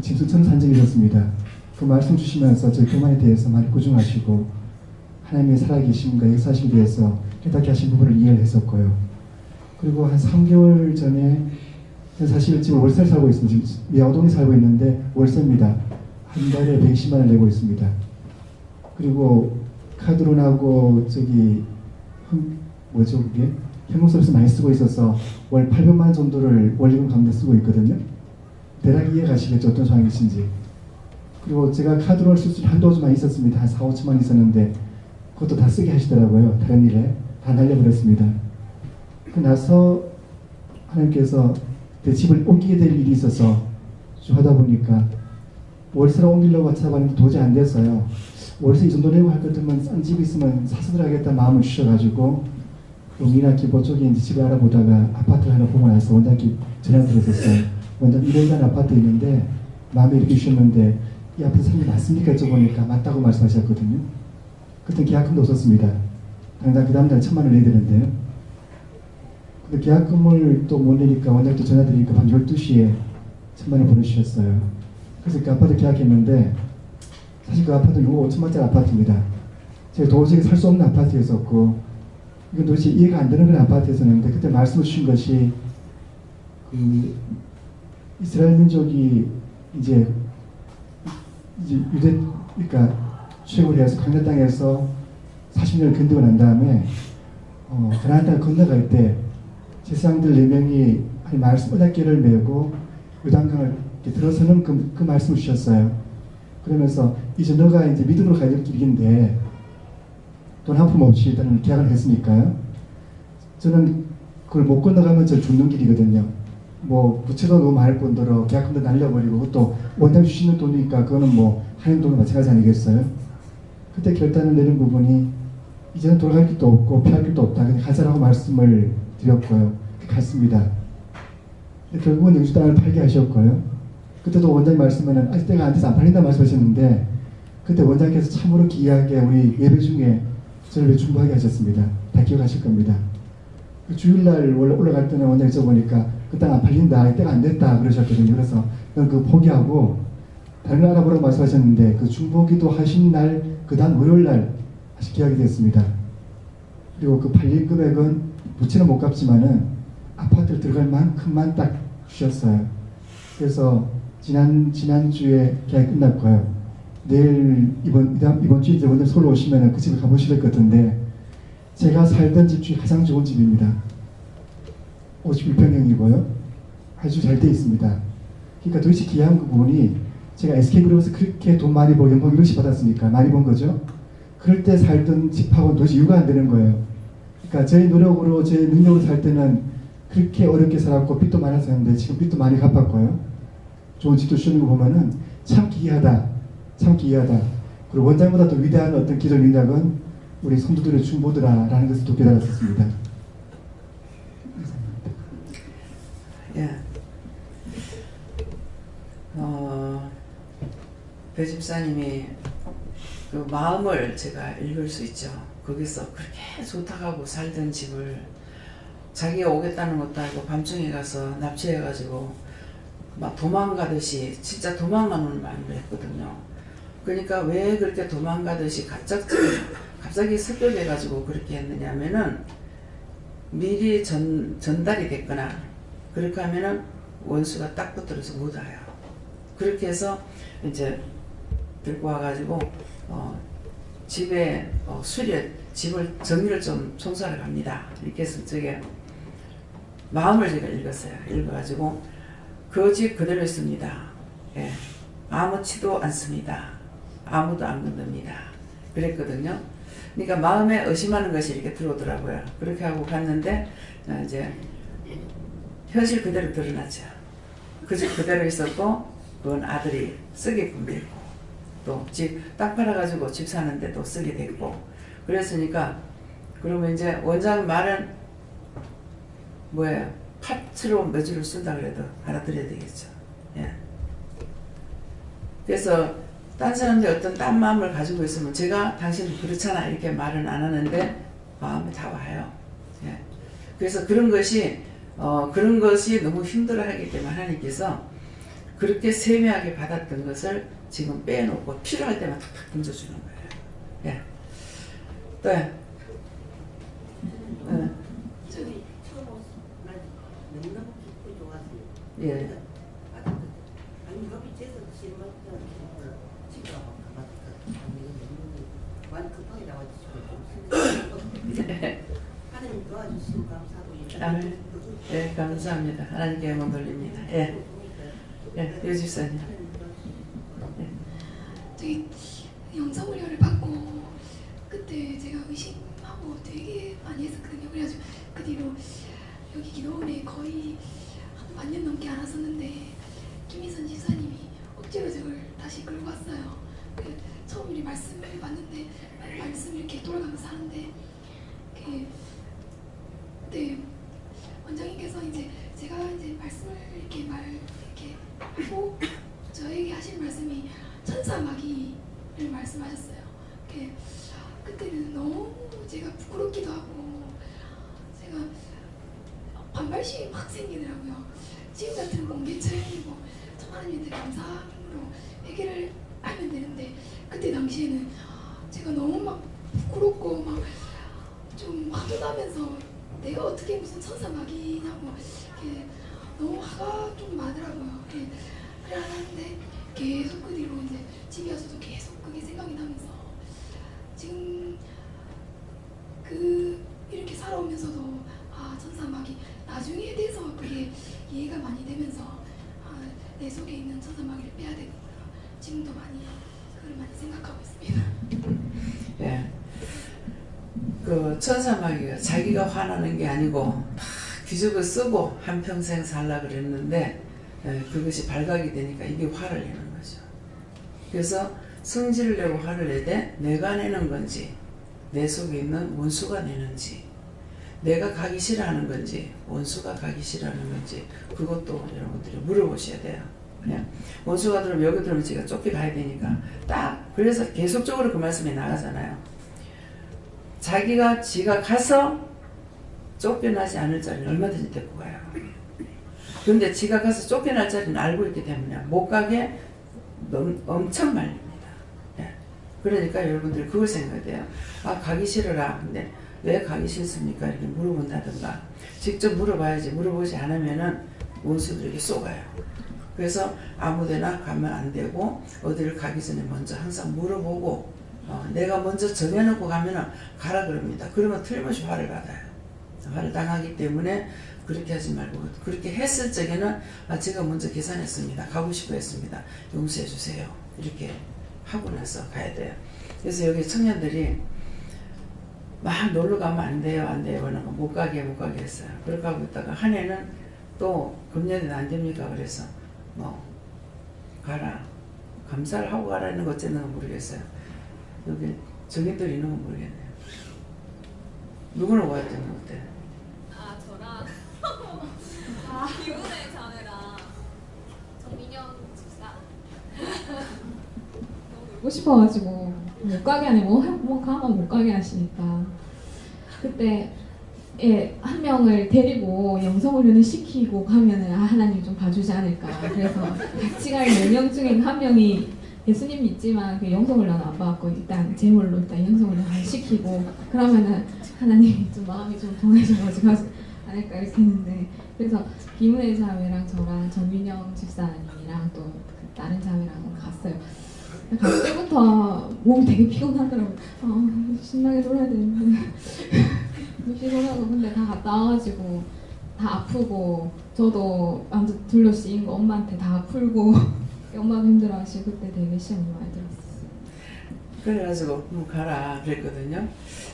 S: 짐승처럼 산 적이 있었습니다. 그 말씀 주시면서 저 교만에 대해서 많이 꾸중하시고 하나님의 살아계심과 역사심에 대해서 깨닫게 하신 부분을 이해를 했었고요. 그리고 한 3개월 전에 사실 지금 월세를 살고 있습니다. 지금 미아동에 살고 있는데 월세입니다. 한 달에 120만 원을 내고 있습니다. 그리고 카드론하고 뭐죠 그게? 현금 서비스 많이 쓰고 있어서 월 800만 원 정도를 원리금 가운데 쓰고 있거든요. 대략 이해가시겠죠? 어떤 상황이신지. 그리고 제가 카드로를 쓸 수 있는 한도 좀 있었습니다. 한 4, 5천만 있었는데 그것도 다 쓰게 하시더라고요. 다른 일에 다 날려버렸습니다. 그 나서 하나님께서 내 집을 옮기게 될 일이 있어서 좀 하다 보니까 월세로 옮기려고 찾아봤는데 도저히 안 됐어요. 월세 이 정도 내고 할 것 같으면 싼 집이 있으면 사서 들어가겠다 마음을 주셔가지고 용인이나 기보 쪽에 이제 집을 알아보다가 아파트를 하나 보고 나서 원장님 전화 드렸었어요. 원장 1년간 아파트 있는데 마음에 이렇게 주셨는데 이 아파트 사람이 맞습니까? 여쭤보니까 맞다고 말씀하셨거든요. 그때 계약금도 없었습니다. 당장 그 다음날 1,000만 원 내야 되는데요. 근데 계약금을 또 못 내니까 원장님 전화 드리니까 밤 12시에 1,000만 원 보내주셨어요. 그래서 그 아파트 계약했는데 사실 그 아파트는 5천만짜리 아파트입니다. 제가 도저히 살 수 없는 아파트였었고 이건 도대체 이해가 안 되는 그런 아파트였었는데 그때 말씀을 주신 것이 그 이스라엘 민족이 이제 유대 그러니까 출애굽을 해서 강란 땅에서 40년을 견디고 난 다음에 가나안 땅을 건너갈 때 제사장들 4명이 말씀 언약궤를 메고 요단강을 들어서는 그 말씀을 주셨어요. 그러면서 이제 너가 이제 믿음으로 가야 될 길인데 돈 한 푼 없이 일단은 계약을 했으니까요. 저는 그걸 못 건너가면 저 죽는 길이거든요. 뭐 부채도 너무 많을 뿐더러 계약금도 날려버리고 그것도 원장 주시는 돈이니까 그거는 뭐 하는 돈과 마찬가지 아니겠어요? 그때 결단을 내는 부분이 이제는 돌아갈 길도 없고 피할 길도 없다. 그냥 가자라고 말씀을 드렸고요. 갔습니다. 근데 결국은 영주 땅을 팔게 하셨고요. 그때도 원장님 말씀에는 아직 때가 안 돼서 안 팔린다 말씀하셨는데 그때 원장님께서 참으로 기이하게 우리 예배 중에 저를 중보하게 하셨습니다. 다 기억하실 겁니다. 그 주일날 올라갈 때는 원장님 써보니까 그 땅 안 팔린다. 때가 안 됐다 그러셨거든요. 그래서 그 포기하고 다른 거 알아보라고 말씀하셨는데 그 중보기도 하신 날 그 다음 월요일날 다시 계약이 됐습니다. 그리고 그 팔린 금액은 부채는 못 갚지만은 아파트를 들어갈 만큼만 딱 주셨어요. 그래서 지난주에 계약이 끝났고요. 내일 이번 주에 이제 오늘 서울 오시면은 그 집에 가보실 것 같은데 제가 살던 집 중에 가장 좋은 집입니다. 51평형이고요. 아주 잘 돼 있습니다. 그러니까 도대체 기이한 그 부분이 제가 SK그룹에서 그렇게 돈 많이 벌고 연봉 1억씩 받았으니까 많이 번 거죠. 그럴 때 살던 집하고는 도대체 이유가 안 되는 거예요. 그러니까 제 노력으로 제 능력으로 살 때는 그렇게 어렵게 살았고 빚도 많았었는데 지금 빚도 많이 갚았고요. 좋은 집도 주는 거 보면은 참 기이하다. 참 기이하다. 그리고 원장보다 더 위대한 어떤 기존 능력은 우리 성도들의 중보더라라는 것을 또 깨달았었습니다.
A: 예. 배 집사님이 그 마음을 제가 읽을 수 있죠. 거기서 그렇게 좋다고 하고 살던 집을 자기가 오겠다는 것도 아니고 밤중에 가서 납치해가지고 막 도망가듯이 진짜 도망가는 말을 했거든요. 그러니까 왜 그렇게 도망가듯이 갑자기 습격해가지고 그렇게 했느냐면은 미리 전달이 됐거나 그렇게 하면은 원수가 딱 붙들어서 못 와요. 그렇게 해서 이제 들고 와가지고 집에 집을 정리를 좀 청소하러 갑니다. 이렇게 해서 저게 마음을 제가 읽었어요. 읽어가지고 그 집 그대로 있습니다. 예. 아무치도 않습니다. 아무도 안 건듭니다. 그랬거든요. 그러니까 마음에 의심하는 것이 이렇게 들어오더라고요. 그렇게 하고 갔는데 이제 현실 그대로 드러났죠. 그 집 그대로 있었고 그건 아들이 쓰게끔 됐고 또 집 딱 팔아가지고 집 사는데 또 쓰게 됐고 그랬으니까 그러면 이제 원장 말은 뭐예요? 팥으로 몇 줄을 쓴다 그래도 알아들어야 되겠죠. 예. 그래서 딴 사람들이 어떤 딴 마음을 가지고 있으면 제가 당신 그렇잖아 이렇게 말은 안 하는데 마음이 다 와요. 예. 그래서 그런 것이 너무 힘들어하기 때문에 하나님께서 그렇게 세밀하게 받았던 것을 지금 빼놓고 필요할 때만 탁탁 던져주는 거예요. 예. 또
G: 저기 처음 너무너무 기쁘고 좋았어요.
A: 예.
G: 아니 여기 제서 실망했던 집에 가봤다. 완 급하게 나와주시고 하나님 도와주시고 감사하고
A: 네, 감사합니다. 하나님께 영광 돌립니다. 예. 네, 유 집사님.
T: 저기 영성훈련을 받고 그때 제가 의심하고 되게 많이 했었거든요. 그래가지고 그 뒤로 여기 기도원에 거의 한 반년 넘게 안 왔었는데 김희선 집사님이 억지로 저를 다시 끌고 왔어요. 처음 우리 말씀을 봤는데 말씀 이렇게 돌아가면서 하는데 그때 원장님께서 이제 제가 이제 말씀을 이렇게 하고 저에게 하신 말씀이 천사 마귀를 말씀하셨어요. 그때는 너무 제가 부끄럽기도 하고 제가 반발심이 막 생기더라고요. 지금 같은 공개처형이고 하나님한테 감사함으로 해결을 하면 되는데 그때 당시에는 제가 너무 막 부끄럽고 막 좀 화도 나면서 내가 어떻게 무슨 천사 마귀냐고 너무 화가 좀 많더라고요. 그래 하는데 계속 그 뒤로 이제 집에 와서도 계속 그게 생각이 나면서 지금 이렇게 살아오면서도 천사 마귀 나중에 돼서 그게 이해가 많이 되면서 내 속에 있는 천사 마귀를 빼야 되겠구나. 지금도 많이 그걸 많이 생각하고 있습니다.
A: 예. 그 천사 마귀가 자기가 화나는 게 아니고 막 귀죽을 쓰고 한평생 살라 그랬는데 그것이 발각이 되니까 이게 화를 내는 거죠. 그래서 성질을 내고 화를 내되 내가 내는 건지 내 속에 있는 원수가 내는지 내가 가기 싫어하는 건지 원수가 가기 싫어하는 건지 그것도 여러분들이 물어보셔야 돼요. 그냥 원수가 들어오면 여기 들어오면 제가 쫓겨가야 되니까 딱 그래서 계속적으로 그 말씀이 나가잖아요. 지가 가서 쫓겨나지 않을 자리는 얼마든지 데리고 가요. 그런데 지가 가서 쫓겨날 자리는 알고 있기 때문에 못 가게 엄청 말립니다. 예. 그러니까 여러분들 그걸 생각해야 돼요. 가기 싫어라. 근데 왜 가기 싫습니까? 이렇게 물어본다든가 직접 물어봐야지. 물어보지 않으면은 원수들에게 쏘가요. 그래서 아무데나 가면 안 되고 어디를 가기 전에 먼저 항상 물어보고 내가 먼저 정해놓고 가면은 가라 그럽니다. 그러면 틀림없이 화를 받아요. 화를 당하기 때문에 그렇게 하지 말고 그렇게 했을 적에는 제가 먼저 계산했습니다. 가고 싶어 했습니다. 용서해 주세요. 이렇게 하고 나서 가야 돼요. 그래서 여기 청년들이 막 놀러 가면 안 돼요 하는 거 못 가게 했어요. 그렇게 하고 있다가 한 해는 또 금년에는 안 됩니까? 그래서 가라. 감사를 하고 가라는 거 어쨌는 건 모르겠어요. 여기 정인들 있는 건 모르겠네요. 누구는 와야 되는 것 같아요?
D: 저랑 기훈의 자매랑 정민영 집사
U: 놀고 싶어가지고 못 가게 아니고 뭐 가면 못 가게 하시니까 그때 한 명을 데리고 영성훈련을 시키고 가면은 하나님 좀 봐주지 않을까. 그래서 같이 갈 4명 중에 한 명이 예수님 믿지만 그 영성훈련 안 받고 일단 제물로 일단 영성훈련 시키고 그러면은 하나님이 좀 마음이 좀 동해져가지고 않을까 이렇게 했는데 그래서 김은혜 자매랑 저랑 정민영 집사님이랑 또 다른 자매랑 갔어요. 갈 때부터 몸이 되게 피곤하더라고요. 신나게 놀아야 되는데 피곤하고 근데 다 갔다 와가지고 다 아프고 저도 완전 둘러 씌인 거 엄마한테 다 풀고 엄마도 힘들어하시고 그때 되게 시험이 많이 들었어요.
A: 그래가지고 가라 그랬거든요.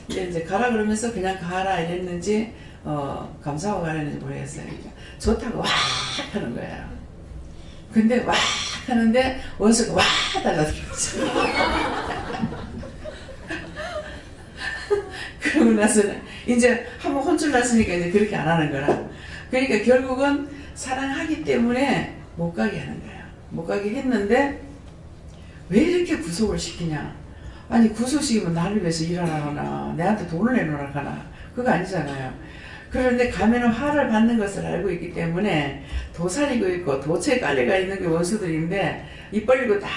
A: 이제 가라 그러면서 그냥 가라 이랬는지 감사하고 가라는지 모르겠어요. 좋다고 와 하는 거예요. 근데 와 하는데 원수가 와 달라들었죠. 그러고 나서는 이제 한번 혼쭐 났으니까 이제 그렇게 안 하는 거라. 그러니까 결국은 사랑하기 때문에 못 가게 하는 거예요. 못 가게 했는데 왜 이렇게 구속을 시키냐. 아니 구속시키면 나를 위해서 일하라거나 내한테 돈을 내놓으라 하나. 그거 아니잖아요. 그런데 가면은 화를 받는 것을 알고 있기 때문에 도사리고 있고 도체에 깔려가 있는 게 원수들인데 입 벌리고 다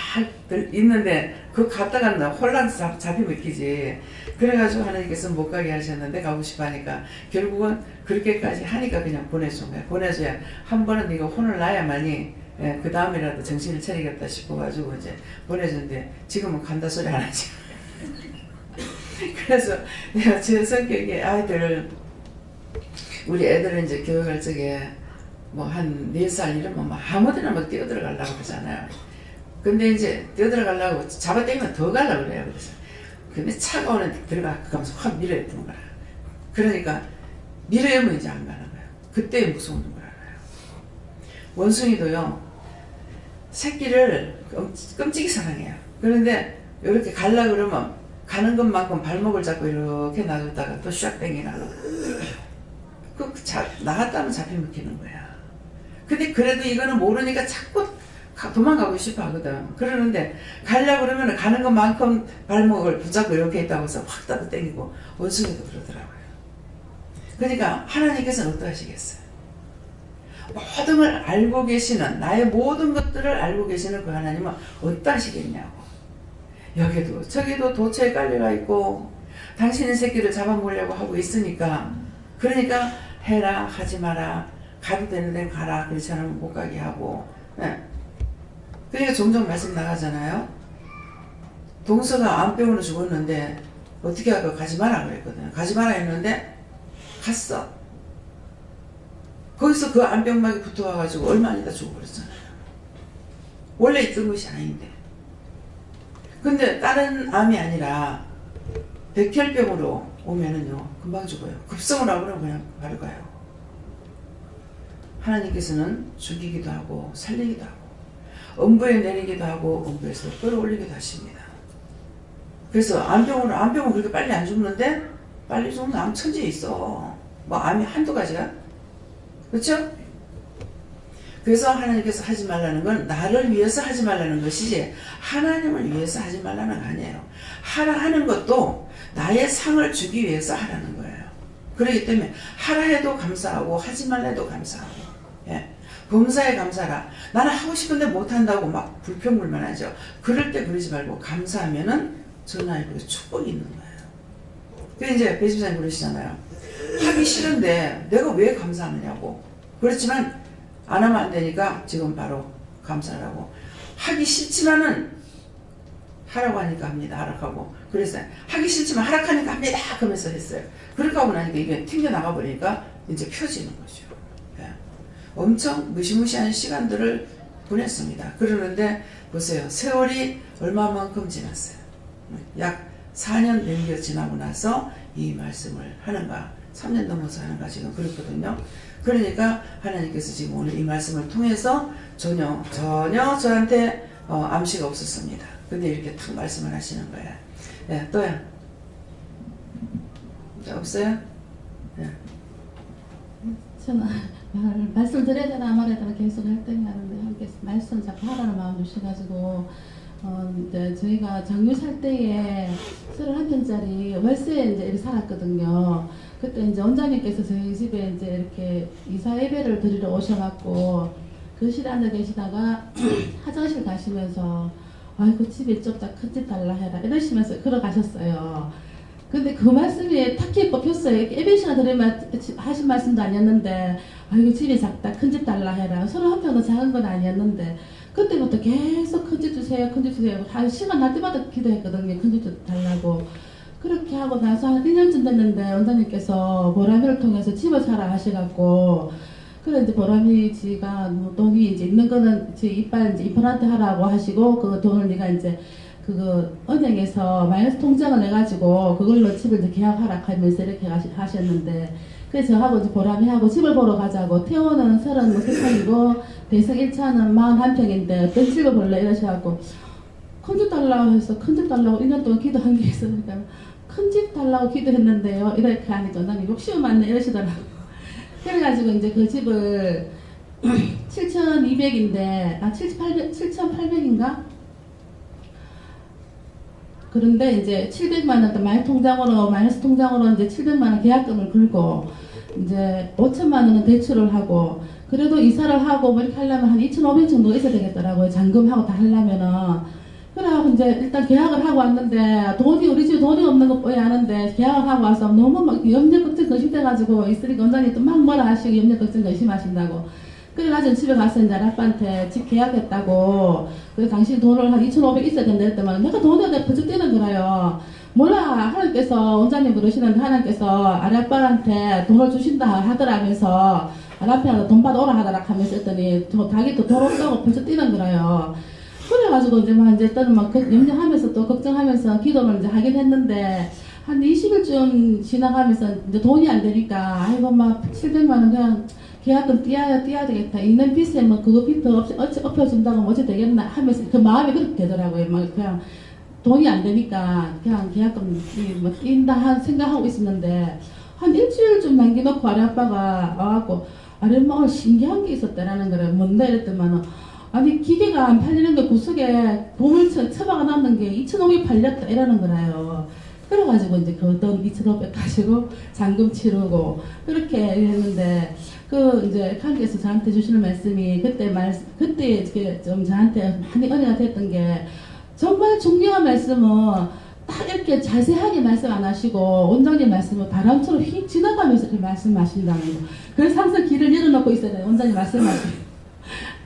A: 있는데 그거 갔다가 혼란 잡히면 웃기지. 그래가지고 하나님께서 못 가게 하셨는데 가고 싶어 하니까 결국은 그렇게까지 하니까 그냥 보내준 거야. 보내줘야 한 번은 네가 혼을 나야만이 그 다음이라도 정신을 차리겠다 싶어가지고 이제 보내줬는데 지금은 간다 소리 안 하지. 그래서 내가 제 성격에 우리 애들은 이제 교육할 적에 뭐 한 4살 이러면 막 아무데나 막 뛰어들어가려고 그러잖아요. 근데 이제 뛰어들어가려고 잡아당기면 더 가려고 그래요. 그래서 근데 차가 오는데 들어가면서 확 밀어였던 거라. 그러니까 밀어야면 이제 안 가는 거예요. 그때 무서운 걸 알아요. 원숭이도요, 새끼를 끔찍이 사랑해요. 그런데 이렇게 가려고 그러면 가는 것만큼 발목을 잡고 이렇게 놔뒀다가 또 샥 땡기나가. 나갔다면 잡혀먹히는 거야. 근데 그래도 이거는 모르니까 자꾸 도망가고 싶어 하거든. 그러는데 가려고 그러면 가는 것만큼 발목을 붙잡고 이렇게 있다고 해서 확 따도 땡기고 원숭이도 그러더라고요. 그러니까 하나님께서는 어떠하시겠어요? 모든 걸 알고 계시는, 나의 모든 것들을 알고 계시는 그 하나님은 어떠하시겠냐고. 여기도 저기도 도처에 깔려가 있고 당신의 새끼를 잡아먹으려고 하고 있으니까, 그러니까 해라 하지 마라, 가도 되는 데는 가라, 그렇지 않으면 못 가게 하고. 네. 그러니까 종종 말씀 나가잖아요. 동서가 암병으로 죽었는데 어떻게 하고 가지 마라 그랬거든요. 가지 마라 했는데 갔어. 거기서 그 암병막이 붙어와가지고 얼마 안 있다 죽어버렸잖아요. 원래 있던 것이 아닌데. 근데 다른 암이 아니라 백혈병으로 오면은요 금방 죽어요. 급성을 하고는 그냥 바로 가요. 하나님께서는 죽이기도 하고 살리기도 하고 음부에 내리기도 하고 음부에서 끌어올리기도 하십니다. 그래서 암병은 그렇게 빨리 안 죽는데 빨리 죽는 암 천지에 있어. 뭐 암이 한두 가지야? 그렇죠? 그래서 하나님께서 하지 말라는 건 나를 위해서 하지 말라는 것이지 하나님을 위해서 하지 말라는 거 아니에요. 하라 하는 것도 나의 상을 주기 위해서 하라는 거예요. 그렇기 때문에 하라 해도 감사하고 하지 말라 해도 감사하고, 예. 범사에 감사라. 나는 하고 싶은데 못한다고 막 불평불만하죠. 그럴 때 그러지 말고 감사하면은 전하이고 축복이 있는 거예요. 그래서 이제 배집사님 그러시잖아요. 하기 싫은데 내가 왜 감사하느냐고. 그렇지만 안 하면 안 되니까 지금 바로 감사하라고. 하기 싫지만은 하라고 하니까 합니다. 하락하고. 그래서 하기 싫지만 하락하니까 합니다. 그러면서 했어요. 그렇게 하고 나니까 이게 튕겨나가 버리니까 이제 펴지는 거죠. 예. 엄청 무시무시한 시간들을 보냈습니다. 그러는데 보세요. 세월이 얼마만큼 지났어요. 약 4년 넘겨 지나고 나서 이 말씀을 하는가, 3년 넘어서 하는가 지금 그렇거든요. 그러니까 하나님께서 지금 오늘 이 말씀을 통해서 전혀 저한테 암시가 없었습니다. 근데 이렇게 탁 말씀을 하시는 거예요. 예, 또요. 없어요? 예.
H: 저는 말씀 드려야 되나 말해야 되나 계속 할때가 하는데 함께 말씀 자꾸 하라는 마음 주셔가지고 이제 저희가 장유 살 때에 31평짜리 월세에 이제 살았거든요. 그때 이제 원장님께서 저희 집에 이제 이렇게 이사 예배를 드리러 오셔갖고 거실에 앉아 계시다가 화장실 가시면서 아이고 집에 좁다 큰 집 달라 해라 이러시면서 걸어가셨어요. 근데 그 말씀이 탁히 뽑혔어요. 예배 시간 드리면 하신 말씀도 아니었는데 아이고 집이 작다 큰 집 달라 해라. 31평도 작은 건 아니었는데 그때부터 계속 큰 집 주세요 큰 집 주세요. 시간 날 때마다 기도했거든요. 큰 집 달라고. 그렇게 하고 나서 한 1년쯤 됐는데 원장님께서 보람이를 통해서 집을 사라 하셔갖고 그래 이제 보람이 지가 뭐 돈이 이제 있는 거는 제 이빨 이제 임플란트 하라고 하시고 그 돈을 네가 이제 그거 은행에서 마이너스 통장을 내가지고 그걸로 집을 이제 계약하라 하면서 이렇게 하셨는데 그래서 저하고 이제 보람이하고 집을 보러 가자고 태호는 33평이고 대성 1차는 41평인데 어떤 집을 볼래 이러셔갖고 큰 집 달라고 해서 큰 집 달라고 1년 동안 기도한 게 있으니까 큰 집 달라고 기도했는데요. 이렇게 하니까 나는 욕심이 많네 이러시더라고요. 그래가지고 이제 그 집을 7,200인데 7,800인가? 그런데 이제 700만 원 마이너스 통장으로 이제 700만 원 계약금을 걸고 이제 5천만 원은 대출을 하고 그래도 이사를 하고 뭐 이렇게 하려면 한 2,500 정도 있어야 되겠더라고요. 잔금하고 다 하려면은. 그래갖고 이제 일단 계약을 하고 왔는데 우리 집에 돈이 없는 것뿐이 아는데 계약을 하고 와서 너무 막 염려 걱정 근심돼가지고 있으니까 원장님 또 막 뭐라 하시고 염려 걱정 근심하신다고. 그래가지고 집에 가서 이제 아빠한테 집 계약했다고. 그래서 당신 돈을 한 2,500 있어야 된다 했더만 내가 돈에 대해 버쩍 뛰는 거라요. 몰라 하나님께서 원장님 그러시는데 하나님께서 아랫발한테 돈을 주신다 하더라면서 앞에 돈 받아 오라 하더라 하면서 했더니 자기 또 돈 없다고 벌써 뛰는 거라요. 그래가지고 이제 막 이제 또는 막 염려하면서 또 걱정하면서 기도를 이제 하긴 했는데 한 20일쯤 지나가면서 이제 돈이 안 되니까 아이고 막 700만 원 그냥 계약금 띄어야 되겠다. 있는 빚에 뭐 그거 빚 더 엎혀준다고 뭐 어찌 되겠나 하면서 그 마음이 그렇게 되더라고요. 막 그냥 돈이 안 되니까 그냥 계약금 뭐 뛴다 생각하고 있었는데 한 일주일쯤 남겨놓고 아래 아빠가 와갖고 아래 엄마 신기한 게 있었다라는 거를 뭔데 이랬더니만 아니 기계가 안 팔리는 게 구석에 돈을 처박아 놨는 게 2,500 팔렸다 이러는 거라요. 그래가지고 이제 그 돈 2,500 가지고 잔금 치르고 그렇게 했는데 그 이제 하나님께서 저한테 주시는 말씀이 그때 이렇게 좀 저한테 많이 은혜가 됐던 게 정말 중요한 말씀은 딱 이렇게 자세하게 말씀 안 하시고 원장님 말씀은 바람처럼 휙 지나가면서 그 말씀하신다는 거. 그래서 항상 길을 열어놓고 있어야 돼요. 원장님 말씀하시고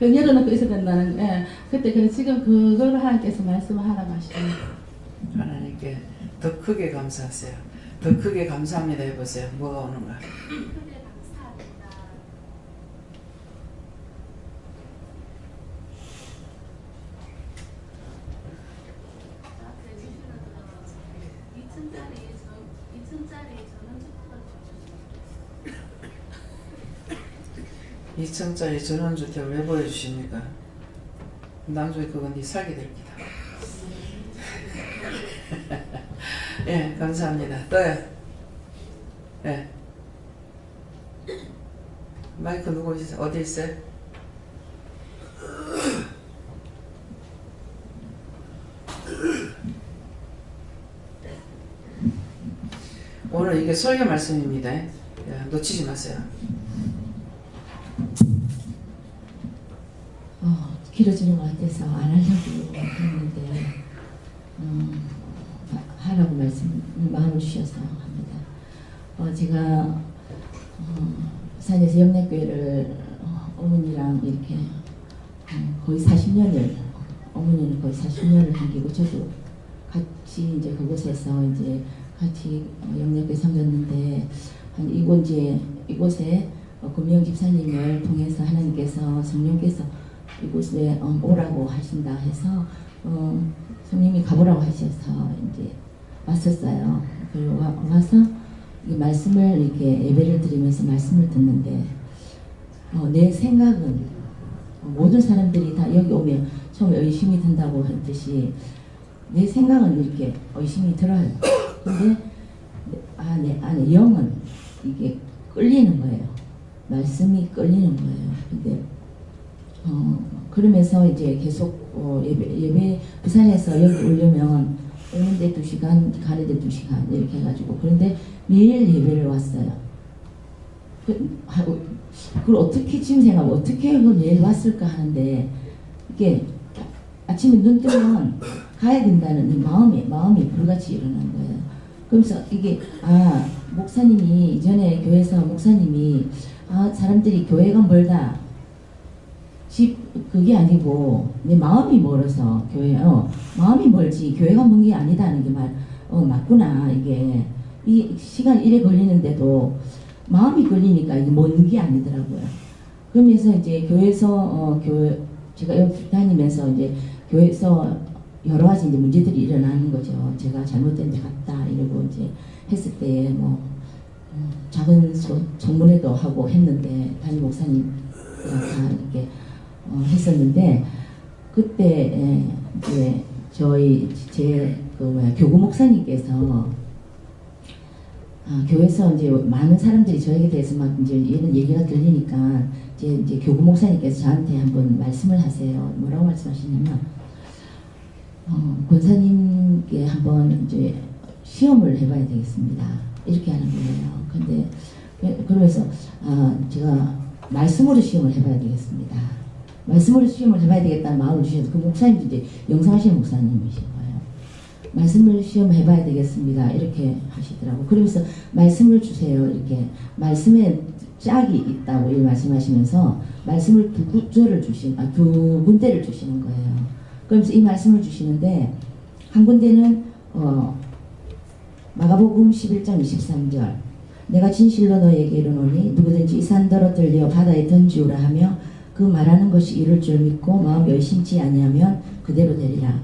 H: 열어놓고 있어야 된다는 거. 예. 그때 지금 그걸 하나님께서 말씀을 하라고 하시는
A: 하나님께 더 크게 감사하세요. 더 크게 감사합니다 해보세요. 뭐가 오는가? (2천짜리) 전원주택을 왜 보여주십니까? 나중에 그건 네 살게 될 기다. 예, 감사합니다. 또요. 예. 마이크 누구 있어요? 어디 있어요? 오늘 이게 설교 말씀입니다. 야, 놓치지 마세요.
I: 길어지는 것 같아서 안 하려고 했는데 하라고 마음을 주셔서 합니다. 제가 부산에서 영내교회를 어머니랑 이렇게 거의 40년을 어머니는 거의 40년을 섬기고 저도 같이 이제 그곳에서 이제 같이 영내교회 섬겼는데 이곳에 금영 집사님을 통해서 하나님께서 성령께서 이곳에 오라고 하신다 해서 성님이 가보라고 하셔서 이제 왔었어요. 그리고 와서 이 말씀을 이렇게 예배를 드리면서 말씀을 듣는데 내 생각은 모든 사람들이 다 여기 오면 처음에 의심이 든다고 했듯이 내 생각은 이렇게 의심이 들어요. 근데 내 안에 영은 이게 끌리는 거예요. 말씀이 끌리는 거예요. 근데 그러면서 이제 계속 예배 부산에서 여기 오려면 오는데 2시간 가는데 2시간 이렇게 해가지고 그런데 매일 예배를 왔어요. 그걸 어떻게 지금 생각하면 어떻게 매일 왔을까 하는데 이게 아침에 눈 뜨면 가야 된다는 이 마음이 불같이 일어난 거예요. 그래서 이게 목사님이 이전에 교회에서 목사님이 사람들이 교회가 멀다. 집 그게 아니고 내 마음이 멀어서 마음이 멀지 교회가 먼 게 아니다는 게 맞구나. 이게 이 시간 이래 걸리는데도 마음이 걸리니까 이게 먼 게 아니더라고요. 그러면서 이제 교회에서 제가 여기 다니면서 이제 교회에서 여러 가지 이제 문제들이 일어나는 거죠. 제가 잘못된 데 갔다 이러고 이제 했을 때 작은 청문회도 하고 했는데 담임 목사님 다 이렇게 했었는데 그때 이제 교구 목사님께서 교회에서 이제 많은 사람들이 저에게 대해서 막 이제 이런 얘기가 들리니까 이제 교구 목사님께서 저한테 한번 말씀을 하세요. 뭐라고 말씀하시냐면 권사님께 한번 이제 시험을 해봐야 되겠습니다. 이렇게 하는 거예요. 근데 그러면서 제가 말씀으로 시험을 해봐야 되겠습니다. 말씀으로 시험을 해봐야 되겠다는 마음을 주셔서 그 목사님도 이제 영상하시는 목사님이신 거예요. 말씀을 시험해봐야 되겠습니다. 이렇게 하시더라고. 그러면서 말씀을 주세요. 이렇게 말씀에 짝이 있다고 이렇게 말씀하시면서 말씀을 두 군데를 주시는 거예요. 그러면서 이 말씀을 주시는데 한 군데는 마가복음 11장 23절 내가 진실로 너에게 이르노니 누구든지 이 산더러 들려 바다에 던지우라 하며 그 말하는 것이 이룰 줄 믿고 마음이 의심치 아니하면 그대로 되리라.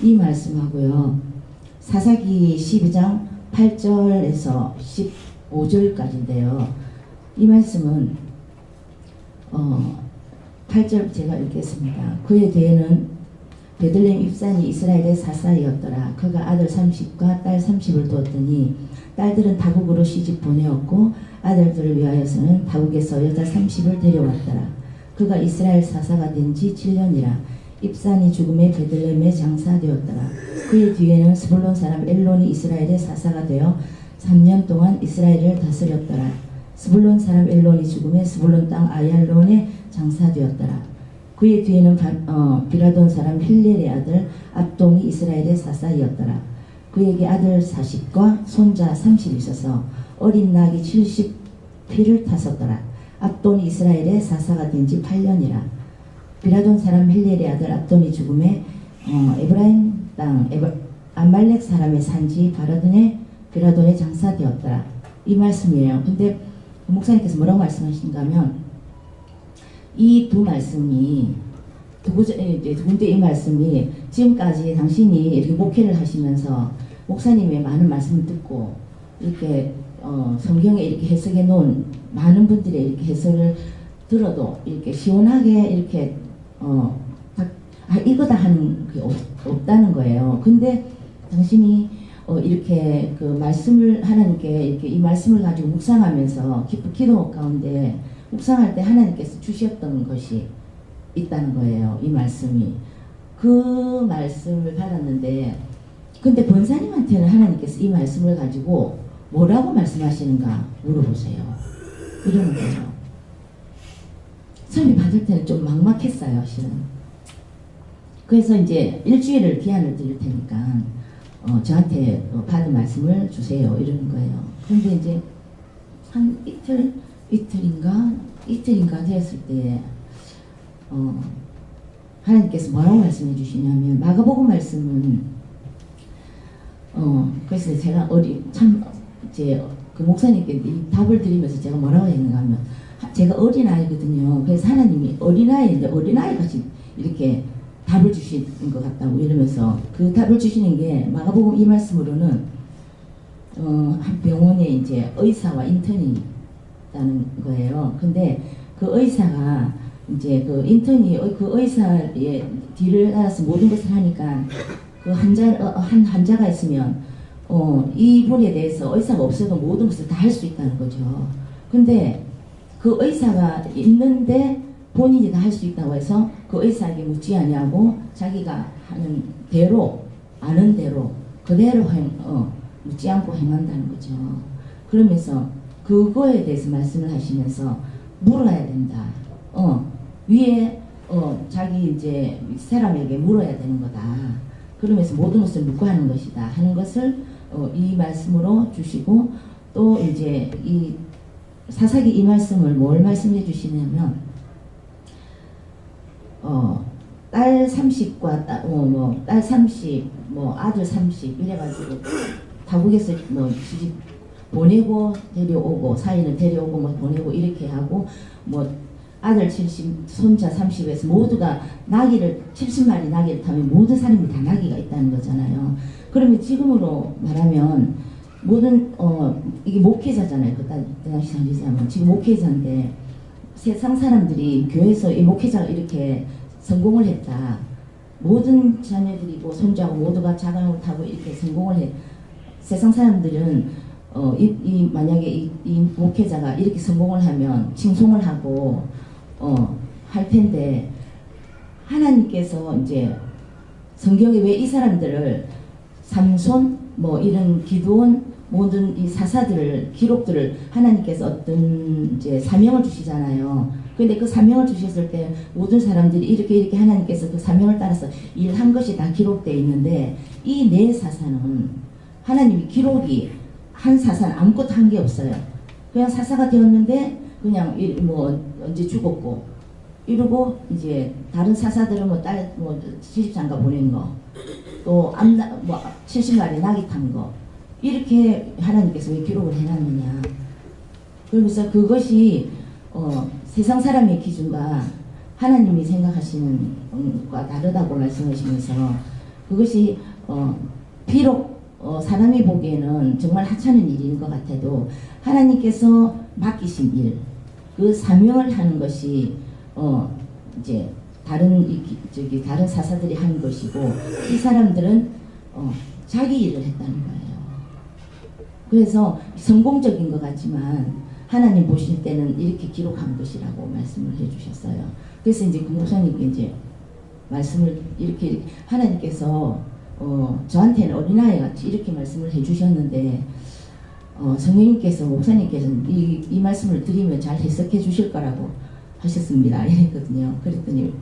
I: 이 말씀하고요. 사사기 12장 8절에서 15절까지인데요. 이 말씀은 8절 제가 읽겠습니다. 그의 뒤에는 베들레헴 입산이 이스라엘의 사사이었더라. 그가 아들 30과 딸 30을 두었더니 딸들은 다국으로 시집 보내었고 아들들을 위하여서는 다국에서 여자 30을 데려왔더라. 그가 이스라엘 사사가 된 지 7년이라. 입산이 죽음에 베들레헴에 장사되었더라. 그의 뒤에는 스불론 사람 엘론이 이스라엘의 사사가 되어 3년 동안 이스라엘을 다스렸더라. 스불론 사람 엘론이 죽음에 스불론 땅 아얄론에 장사되었더라. 그의 뒤에는 비라돈 사람 힐렐의 아들 압동이 이스라엘의 사사이었더라. 그에게 아들 40과 손자 30이 있어서 어린 낙이 70피를 탔었더라. 압돈이 이스라엘의 사사가 된 지 8년이라. 비라돈 사람 힐렐의 아들 압돈이 죽음에 에브라임 땅 아말렉 사람의 산지 비라돈에 장사되었더라. 이 말씀이에요. 근데 목사님께서 뭐라고 말씀하시는가 하면 이 두 말씀이 두 군데 이 말씀이 지금까지 당신이 이렇게 목회를 하시면서 목사님의 많은 말씀을 듣고 이렇게 성경에 이렇게 해석해 놓은 많은 분들의 이렇게 해석을 들어도 이렇게 시원하게 이렇게 이거다 하는 게 없다는 거예요. 근데 당신이 이렇게 그 말씀을 하나님께 이렇게 이 말씀을 가지고 묵상하면서 기도 가운데 묵상할 때 하나님께서 주셨던 것이 있다는 거예요. 이 말씀이. 그 말씀을 받았는데 근데 권사님한테는 하나님께서 이 말씀을 가지고 뭐라고 말씀하시는가 물어보세요. 이러는 거죠. 선비 받을 때는 좀 막막했어요. 실은. 그래서 이제 일주일을 기한을 드릴 테니까 저한테 받은 말씀을 주세요. 이러는 거예요. 그런데 이제 한 이틀인가 되었을 때 하나님께서 뭐라고 말씀해 주시냐면 마가복음 말씀은 그래서 제가 이제 그 목사님께 이 답을 드리면서 제가 뭐라고 했는가 하면 제가 어린아이거든요. 그래서 하나님이 어린아이인데 어린아이같이 이렇게 답을 주시는 것 같다고 이러면서 그 답을 주시는 게 마가복음 이 말씀으로는 한 병원에 이제 의사와 인턴이 있다는 거예요. 근데 그 의사가 이제 그 인턴이 그 의사의 뒤를 따라서 모든 것을 하니까 그 한 환자가 있으면 이분에 대해서 의사가 없어도 모든 것을 다 할 수 있다는 거죠. 근데 그 의사가 있는데 본인이 다 할 수 있다고 해서 그 의사에게 묻지 아니하고 자기가 하는 대로 아는 대로 그대로 묻지 않고 행한다는 거죠. 그러면서 그거에 대해서 말씀을 하시면서 물어야 된다. 위에 자기 이제 사람에게 물어야 되는 거다. 그러면서 모든 것을 묻고 하는 것이다 하는 것을 이 말씀으로 주시고 또 이제 이 사사기 이 말씀을 뭘 말씀해 주시냐면 딸 30과 딸 30, 아들 30 이래가지고 타국에서 시집 보내고 데려오고 사이는 데려오고 보내고 이렇게 하고 아들 70, 손자 30에서 모두가 나귀를 70마리 나귀를 타면 모든 사람이 다 나귀가 있다는 거잖아요. 그러면 지금으로 말하면 모든 이게 목회자잖아요. 그 당시 선지자면 지금 목회자인데 세상 사람들이 교회에서 이 목회자가 이렇게 성공을 했다. 모든 자녀들이고 손자고 모두가 자강을 타고 이렇게 성공을 해. 세상 사람들은 만약에 이 목회자가 이렇게 성공을 하면 칭송을 하고 할 텐데 하나님께서 이제 성경에 왜 이 사람들을 삼손 이런 기드온 모든 이 사사들을 기록들을 하나님께서 어떤 이제 사명을 주시잖아요. 근데 그 사명을 주셨을 때 모든 사람들이 이렇게 하나님께서 그 사명을 따라서 일한 것이 다 기록되어 있는데 이 네 사사는 하나님이 기록이 한 사사는 아무것도 한 게 없어요. 그냥 사사가 되었는데 그냥 언제 죽었고 이러고 이제 다른 사사들은 딸 시집장가 보낸 거 또 70마리 나귀 탄 거 이렇게 하나님께서 왜 기록을 해놨느냐 그러면서 그것이 세상 사람의 기준과 하나님이 생각하시는 것과 다르다고 말씀하시면서 그것이 비록 사람이 보기에는 정말 하찮은 일인 것 같아도 하나님께서 맡기신 일, 그 사명을 하는 것이 이제 다른 사사들이 한 것이고 이 사람들은 자기 일을 했다는 거예요. 그래서 성공적인 것 같지만 하나님 보실 때는 이렇게 기록한 것이라고 말씀을 해주셨어요. 그래서 이제 그 목사님께 이제 말씀을 이렇게 하나님께서 저한테는 어린아이 같이 이렇게 말씀을 해주셨는데 성령님께서 목사님께서는 이 말씀을 드리면 잘 해석해 주실 거라고 하셨습니다. 이랬거든요. 그랬더니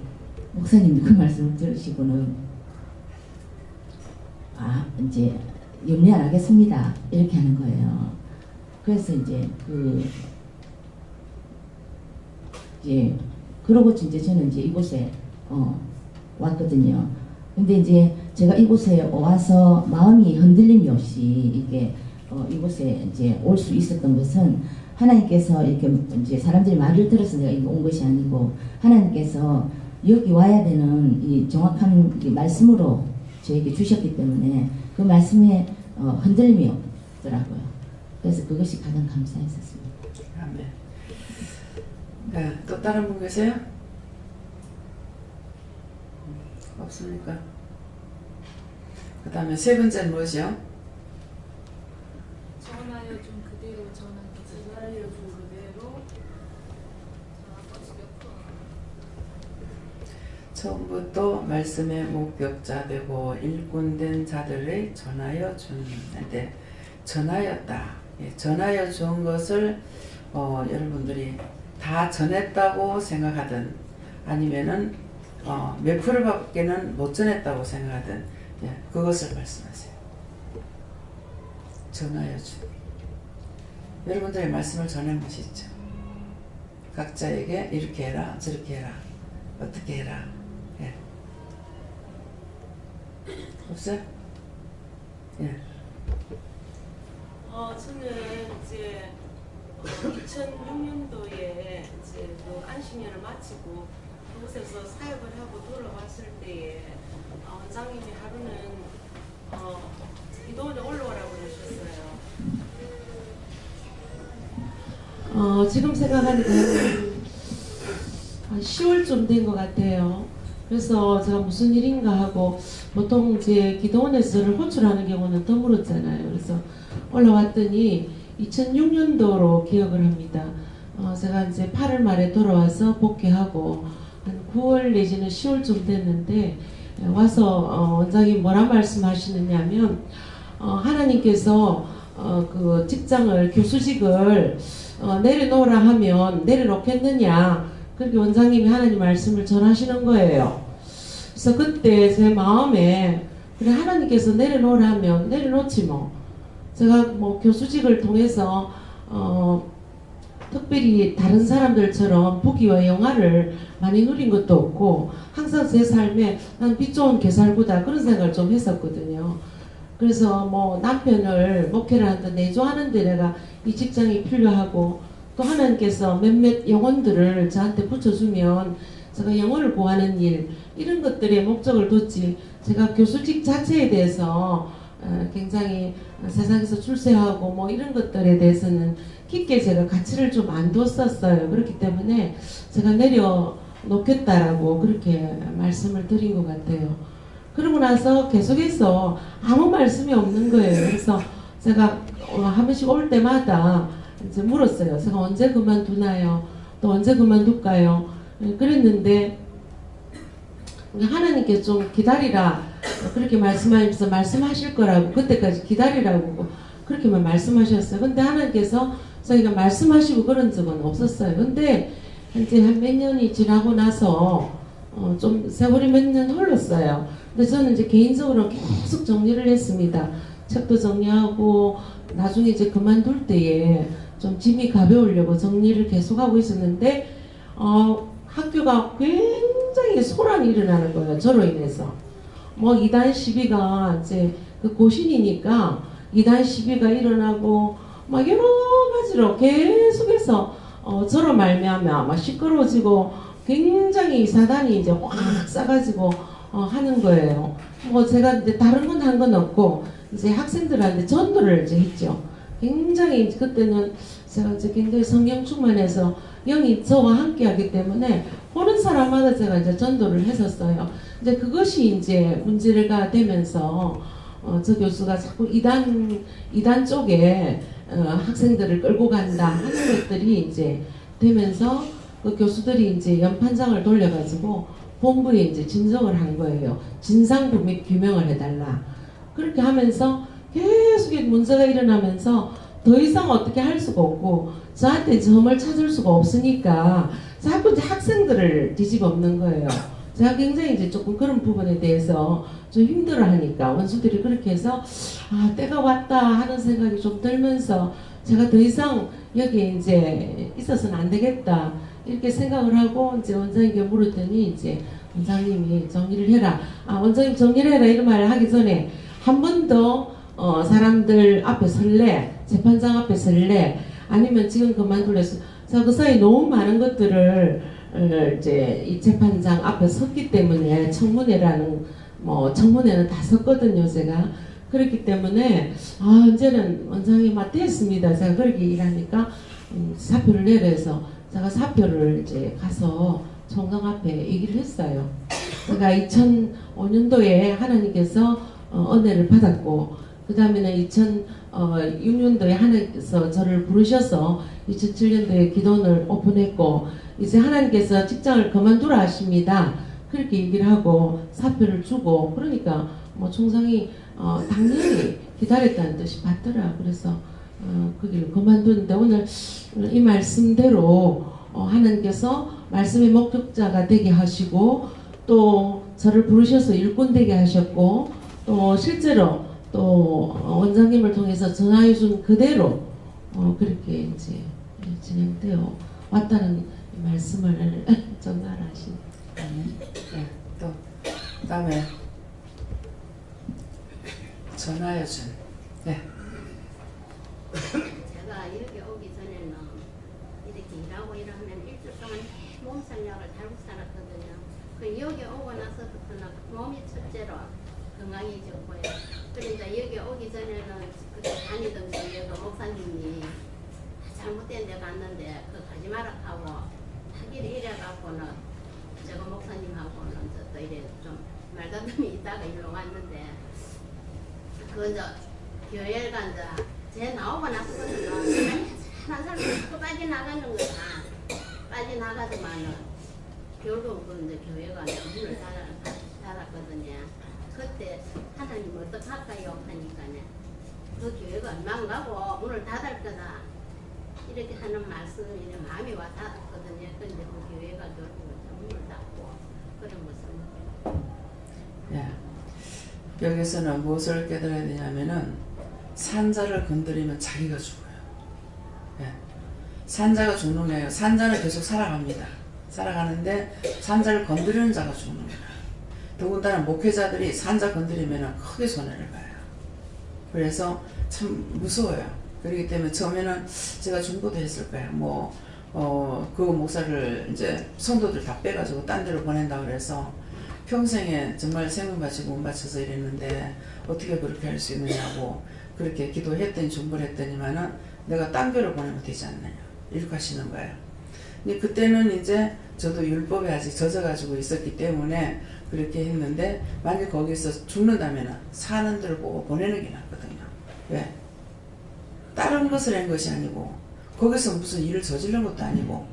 I: 목사님도 그 말씀을 들으시고는 이제 염려 안 하겠습니다. 이렇게 하는 거예요. 그래서 이제 그러고 이제 저는 이제 이곳에 왔거든요. 근데 이제 제가 이곳에 와서 마음이 흔들림이 없이 이게 이곳에 이제 올 수 있었던 것은 하나님께서 이렇게 이제 사람들이 말을 들어서 내가 이거 온 것이 아니고 하나님께서 여기 와야 되는 이 정확한 말씀으로 저에게 주셨기 때문에 그 말씀에 흔들림이 없더라고요. 그래서 그것이 가장 감사했었습니다.
A: 아멘. 네, 또 다른 분 계세요? 없습니까? 그 다음에 세 번째는 뭐죠?
E: 전하여 준 그대로 전하여 준 그대로
A: 처음부터 말씀의 목격자 되고 일꾼된 자들의 전하여 주는데 전하였다. 전하여 준 것을 여러분들이 다 전했다고 생각하든 아니면은 몇 프로밖에는 못 전했다고 생각하든 그것을 말씀하세요. 전하여 준. 여러분들의 말씀을 전한 것이 있죠. 각자에게 이렇게 해라, 저렇게 해라, 어떻게 해라. 예. 없어요? 예.
G: 저는 이제 2006년도에 이제 그 안식년을 마치고 그곳에서 사역을 하고 돌아왔을 때에 원장님이 하루는 기도원에 올라오라고 그러셨어요.
P: 지금 생각하니까 한 10월쯤 된 것 같아요. 그래서 제가 무슨 일인가 하고 보통 이제 기도원에서를 호출하는 경우는 드물었잖아요. 그래서 올라왔더니 2006년도로 기억을 합니다. 제가 이제 8월 말에 돌아와서 복귀하고 한 9월 내지는 10월쯤 됐는데 와서 원장님 뭐라 말씀하시느냐면 하나님께서 그 직장을 교수직을 내려놓으라 하면 내려놓겠느냐 그렇게 원장님이 하나님 말씀을 전하시는 거예요. 그래서 그때 제 마음에 그래 하나님께서 내려놓으라 하면 내려놓지 뭐 제가 뭐 교수직을 통해서 특별히 다른 사람들처럼 부귀와 영화를 많이 누린 것도 없고 항상 제 삶에 난 빛 좋은 개살구다 그런 생각을 좀 했었거든요. 그래서 뭐 남편을 목회를 하는데 내조하는데 내가 이 직장이 필요하고 또 하나님께서 몇몇 영혼들을 저한테 붙여주면 제가 영혼을 구하는 일 이런 것들에 목적을 뒀지 제가 교수직 자체에 대해서 굉장히 세상에서 출세하고 뭐 이런 것들에 대해서는 깊게 제가 가치를 좀 안 뒀었어요. 그렇기 때문에 제가 내려놓겠다라고 그렇게 말씀을 드린 것 같아요. 그러고 나서 계속해서 아무 말씀이 없는 거예요. 그래서 제가 한 번씩 올 때마다 이제 물었어요. 제가 언제 그만두나요? 또 언제 그만둘까요? 그랬는데 하나님께 좀 기다리라 그렇게 말씀하면서 말씀하실 거라고 그때까지 기다리라고 그렇게만 말씀하셨어요. 근데 하나님께서 저희가 말씀하시고 그런 적은 없었어요. 근데 이제 한 몇 년이 지나고 나서 좀 세월이 몇 년 흘렀어요. 근데 저는 이제 개인적으로 계속 정리를 했습니다. 책도 정리하고 나중에 이제 그만둘 때에 좀 짐이 가벼우려고 정리를 계속하고 있었는데 학교가 굉장히 소란이 일어나는 거예요. 저로 인해서. 뭐 이단 시비가 이제 그 고신이니까 이단 시비가 일어나고 막 여러 가지로 계속해서 계속해서 저로 말미암아 막 시끄러워지고 굉장히 사단이 이제 확 싸가지고 하는 거예요. 뭐 제가 이제 다른 건 한 건 없고 이제 학생들한테 전도를 이제 했죠. 굉장히 그때는 제가 이제 굉장히 성령 충만해서 영이 저와 함께 하기 때문에 보는 사람마다 제가 이제 전도를 했었어요. 이제 그것이 이제 문제가 되면서 저 교수가 자꾸 이단 쪽에 학생들을 끌고 간다 하는 것들이 이제 되면서 그 교수들이 이제 연판장을 돌려가지고 본부에 이제 진정을 한 거예요. 진상 규명을 해달라. 그렇게 하면서 계속 문제가 일어나면서 더 이상 어떻게 할 수가 없고 저한테 점을 찾을 수가 없으니까 자꾸 이제 학생들을 뒤집어엎는 거예요. 제가 굉장히 이제 조금 그런 부분에 대해서 좀 힘들어하니까 원수들이 그렇게 해서 아 때가 왔다 하는 생각이 좀 들면서 제가 더 이상 여기에 이제 있어서는 안 되겠다 이렇게 생각을 하고 이제 원장님께 물었더니 이제 원장님이 정리를 해라. 아 원장님 정리를 해라 이런 말을 하기 전에 한 번 더 사람들 앞에 설래 재판장 앞에 설래 아니면 지금 그만둘래서 제가 그 사이 너무 많은 것들을 이제 이 재판장 앞에 섰기 때문에 청문회라는 청문회는 다 섰거든요 제가. 그렇기 때문에 이제는 원장님 됐습니다. 제가 그렇게 일하니까 사표를 내려서 제가 사표를 이제 가서 총장 앞에 얘기를 했어요. 제가 2005년도에 하나님께서 은혜를 받았고 그 다음에는 2006년도에 하나님께서 저를 부르셔서 2007년도에 기도원을 오픈했고 이제 하나님께서 직장을 그만두라 하십니다. 그렇게 얘기를 하고 사표를 주고 그러니까 총장이 당연히 기다렸다는 뜻이 받더라. 그래서 그 길을 그만두는데 오늘 이 말씀대로 하나님께서 말씀의 목격자가 되게 하시고 또 저를 부르셔서 일꾼 되게 하셨고 또 실제로 또 원장님을 통해서 전화해 준 그대로 그렇게 이제 진행되어 왔다는 말씀을 전달하신.
A: 네, 또 그다음에 전화해 준. 네.
R: 제가 이렇게 오기 전에는 이렇게 일하고 일하면 일주일 동안 몸살약을 달고 살았거든요. 그 여기 오고 나서부터는 몸이 첫째로 건강해졌고요. 그러니까 여기 오기 전에는 그때 다니던 그 목사님이 잘못된 데 갔는데 그 가지 마라 하고 하기를 이래갖고는 제가 목사님하고는 또 이래 좀 말다툼이 있다가 일로 왔는데 그저 교회가 이제 제 나오고 나서부터는 한 사람이 또 빠져나가는 거다. 빠져나가더만은 결국 그 이제 교회가 문을 닫았거든요. 그때 하나님 어떡할까요? 하니까요. 그 교회가 얼마 안 가고 문을 닫을 거다. 이렇게 하는 말씀이 마음이 와 닿았거든요. 그런데 그 교회가 결국 문을 닫고 그런 것을.
A: 예. 여기서는 무엇을 깨달아야 되냐면은 산자를 건드리면 자기가 죽어요. 예. 산자가 죽는 거예요. 산자는 계속 살아갑니다. 살아가는데 산자를 건드리는 자가 죽는 거예요. 더군다나 목회자들이 산자 건드리면 크게 손해를 봐요. 그래서 참 무서워요. 그렇기 때문에 처음에는 제가 중보도 했을 거예요. 그 목사를 이제 성도들 다 빼가지고 딴 데로 보낸다고 그래서 평생에 정말 생명 바치고 못 바쳐서 이랬는데 어떻게 그렇게 할 수 있느냐고 그렇게 기도했더니 중보를 했더니만은 내가 딴 교로 보내면 되지 않느냐 이렇게 하시는 거예요. 근데 그때는 이제 저도 율법에 아직 젖어가지고 있었기 때문에 그렇게 했는데 만약 거기서 죽는다면 사는 데를 보고 보내는 게 낫거든요. 왜? 다른 것을 한 것이 아니고 거기서 무슨 일을 저지른 것도 아니고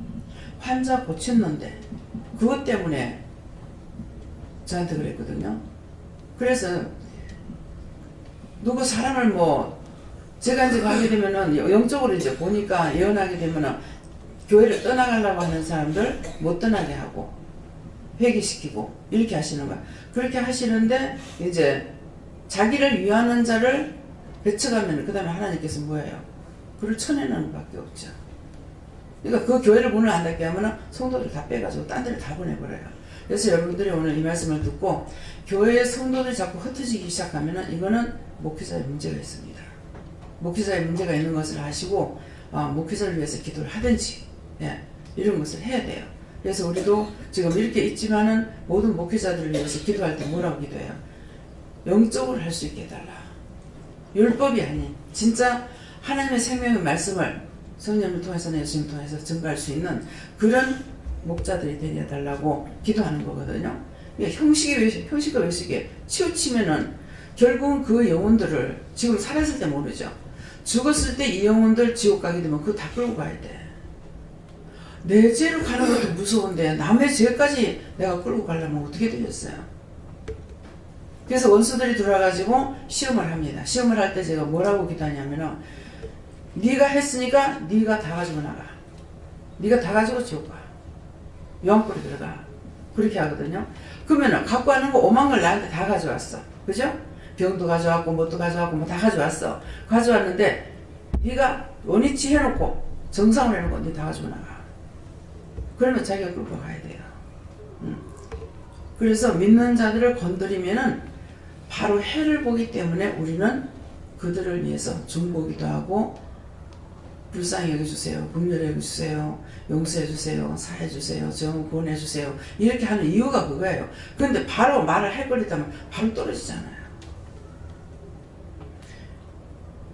A: 환자 고쳤는데 그것 때문에 저한테 그랬거든요. 그래서 누구 사람을 제가 이제 가게 되면은 영적으로 이제 보니까 예언하게 되면은 교회를 떠나가려고 하는 사람들 못 떠나게 하고 회개시키고 이렇게 하시는 거야. 그렇게 하시는데 이제 자기를 위하는 자를 배척하면 그 다음에 하나님께서 뭐예요? 그를 쳐내는 밖에 없죠. 그러니까 그 교회를 문을 안 닫게 하면은 성도들 다 빼가지고 딴 데를 다 보내버려요. 그래서 여러분들이 오늘 이 말씀을 듣고 교회의 성도들이 자꾸 흩어지기 시작하면은 이거는 목회자의 문제가 있습니다. 목회자의 문제가 있는 것을 아시고 목회자를 위해서 기도를 하든지 예, 이런 것을 해야 돼요. 그래서 우리도 지금 이렇게 있지만은 모든 목회자들을 위해서 기도할 때 뭐라고 기도해요? 영적으로 할 수 있게 해달라. 율법이 아닌 진짜 하나님의 생명의 말씀을 성령을 통해서나 예수님을 통해서 증거할 수 있는 그런 목자들이 되게 해달라고 기도하는 거거든요. 형식과 외식에 치우치면은 결국은 그 영혼들을 지금 살았을 때 모르죠. 죽었을 때 이 영혼들 지옥 가게 되면 그거 다 끌고 가야 돼. 내 죄로 가는 것도 무서운데 남의 죄까지 내가 끌고 가려면 어떻게 되겠어요? 그래서 원수들이 들어와가지고 시험을 합니다. 시험을 할 때 제가 뭐라고 기도하냐면은 네가 했으니까 네가 다 가지고 나가. 네가 다 가지고 지옥 가. 영불에 들어가. 그렇게 하거든요. 그러면은 갖고 가는 거 5만 걸 나한테 다 가져왔어. 그죠? 병도 가져왔고 뭣도 가져왔고 뭐 다 가져왔어. 가져왔는데 네가 원위치 해놓고 정상을 해놓고 네 다 가지고 나가. 그러면 자기가 끌고 가야 돼요. 그래서 믿는 자들을 건드리면은 바로 해를 보기 때문에 우리는 그들을 위해서 중보기도 하고 불쌍히 여겨주세요. 긍휼히 여겨주세요. 용서해주세요. 사해주세요. 정 구원해주세요. 이렇게 하는 이유가 그거예요. 그런데 바로 말을 할 거리다면 바로 떨어지잖아요.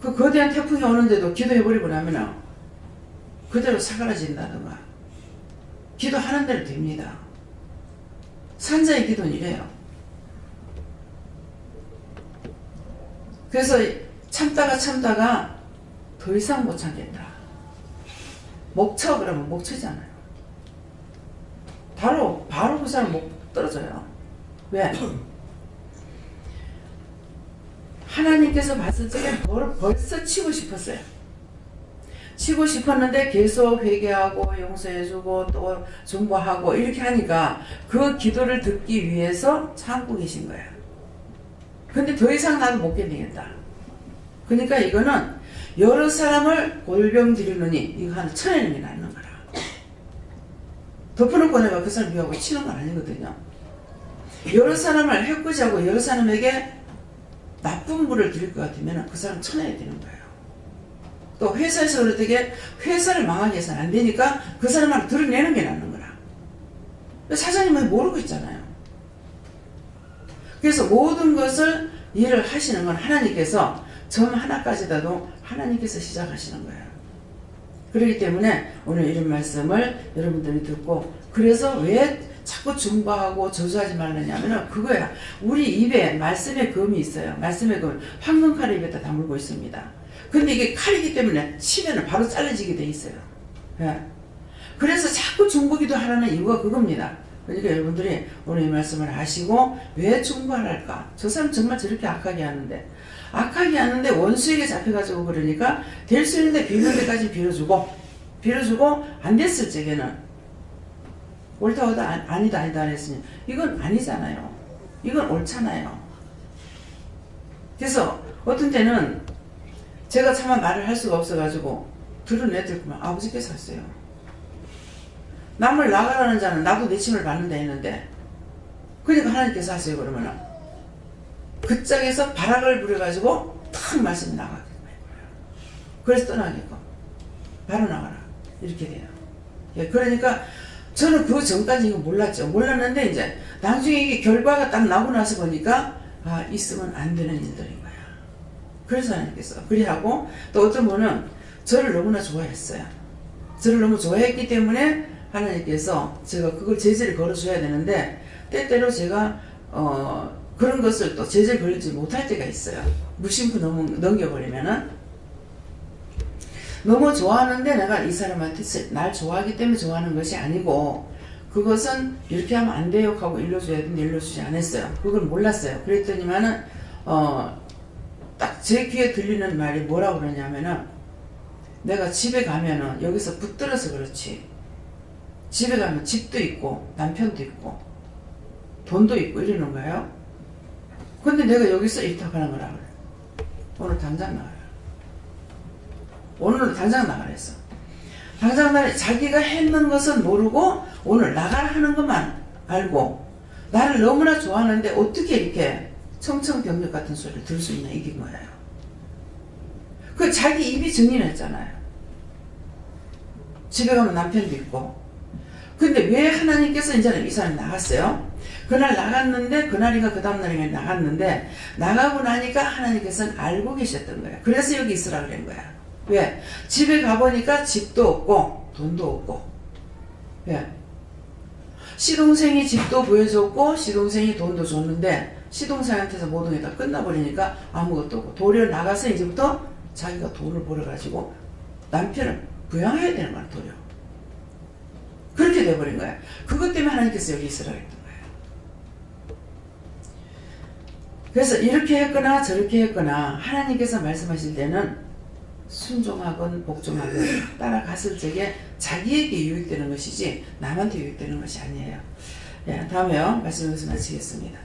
A: 그 거대한 태풍이 오는데도 기도해버리고 나면 그대로 사그라진다든가 기도하는 대로 됩니다. 산자의 기도는 이래요. 그래서 참다가 더 이상 못 참겠다. 목쳐 그러면 목쳐잖아요. 바로 그 사람 목 떨어져요. 왜? 하나님께서 봤을 적에 벌써 치고 싶었어요. 치고 싶었는데 계속 회개하고 용서해주고 또 중보하고 이렇게 하니까 그 기도를 듣기 위해서 참고 계신 거예요. 근데 더 이상 나도 못 견디겠다. 그러니까 이거는 여러 사람을 골병 들이느니 이거 하나 쳐내는 게 낫는 거라. 덮어놓고 내가 그 사람 미워하고 치는 건 아니거든요. 여러 사람을 해코지하고 여러 사람에게 나쁜 물을 드릴 것 같으면 그 사람 쳐내야 되는 거예요. 또 회사에서 그렇게 회사를 망하게 해서는 안 되니까 그 사람을 드러내는 게 낫는 거라. 사장님은 모르고 있잖아요. 그래서 모든 것을 일을 하시는 건 하나님께서 점 하나까지라도 하나님께서 시작하시는 거예요. 그렇기 때문에 오늘 이런 말씀을 여러분들이 듣고 그래서 왜 자꾸 중보하고 저주하지 말라냐면 그거야. 우리 입에 말씀의 검이 있어요. 말씀의 검, 황금칼을 입에다 다물고 있습니다. 근데 이게 칼이기 때문에 치면 바로 잘라지게 돼 있어요. 예. 그래서 자꾸 중보기도 하라는 이유가 그겁니다. 그러니까 여러분들이 오늘 이 말씀을 아시고 왜 중보할까? 저 사람 정말 저렇게 악하게 하는데 원수에게 잡혀가지고 그러니까 될 수 있는데 빌는 데까지 빌어주고 안 됐을 적에는 옳다 아니다 했으니 이건 아니잖아요. 이건 옳잖아요. 그래서 어떤 때는 제가 차마 말을 할 수가 없어가지고 들은 애들만 아버지께서 했어요. 남을 나가라는 자는 나도 내 침을 받는다 했는데 그러니까 하나님께서 하세요. 그러면은 그 짝에서 바락을 부려가지고 탁 말씀이 나가게 돼요. 그래서 떠나게끔 바로 나가라 이렇게 돼요. 예, 그러니까 저는 그 전까지 이거 몰랐죠. 몰랐는데 이제 나중에 이게 결과가 딱 나고 나서 보니까 아 있으면 안 되는 일들인 거야. 그래서 하나님께서 그리하고 또 어떤 분은 저를 너무나 좋아했어요. 저를 너무 좋아했기 때문에 하나님께서 제가 그걸 제재를 걸어줘야 되는데 때때로 제가 그런 것을 또 제재를 걸지 못할 때가 있어요. 무심코 넘겨버리면은 너무 좋아하는데 내가 이 사람한테 날 좋아하기 때문에 좋아하는 것이 아니고 그것은 이렇게 하면 안 돼요 하고 일러줘야 되는데 일러주지 않았어요. 그걸 몰랐어요. 그랬더니만은 딱 제 귀에 들리는 말이 뭐라고 그러냐면은 내가 집에 가면은 여기서 붙들어서 그렇지 집에 가면 집도 있고 남편도 있고 돈도 있고 이러는 거예요. 근데 내가 여기서 이렇게 하는 거라 그래. 오늘 당장 나가라. 오늘 당장 나가라 했어. 당장 나가라. 자기가 했는 것은 모르고 오늘 나가라 하는 것만 알고 나를 너무나 좋아하는데 어떻게 이렇게 청청병력 같은 소리를 들을 수 있나 이게 뭐예요. 그 자기 입이 증인했잖아요. 집에 가면 남편도 있고. 근데 왜 하나님께서 이제는 이 사람이 나갔어요? 그날 나갔는데 그날인가 그 다음날인가 나갔는데 나가고 나니까 하나님께서는 알고 계셨던 거야. 그래서 여기 있으라 그런 거야. 왜? 집에 가보니까 집도 없고 돈도 없고. 왜? 시동생이 집도 보여줬고 시동생이 돈도 줬는데 시동생한테서 모든 게 다 끝나버리니까 아무것도 없고 도리어 나가서 이제부터 자기가 돈을 벌어가지고 남편을 부양해야 되는 거야. 도리어. 그렇게 돼버린 거야. 그것 때문에 하나님께서 여기 있으라 했던 거야. 그래서 이렇게 했거나 저렇게 했거나 하나님께서 말씀하실 때는 순종하건 복종하건 따라갔을 적에 자기에게 유익되는 것이지 남한테 유익되는 것이 아니에요. 예, 다음에요. 말씀 여기서 마치겠습니다.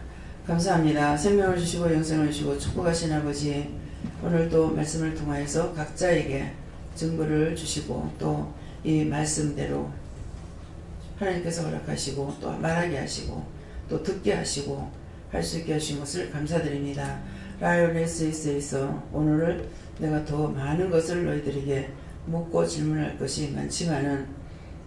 A: 감사합니다. 생명을 주시고 영생을 주시고 축복하신 아버지, 오늘 또 말씀을 통하여서 각자에게 증거를 주시고 또 이 말씀대로 하나님께서 허락하시고 또 말하게 하시고 또 듣게 하시고 할 수 있게 하신 것을 감사드립니다. 라이온SS에서 오늘을 내가 더 많은 것을 너희들에게 묻고 질문할 것이 많지만은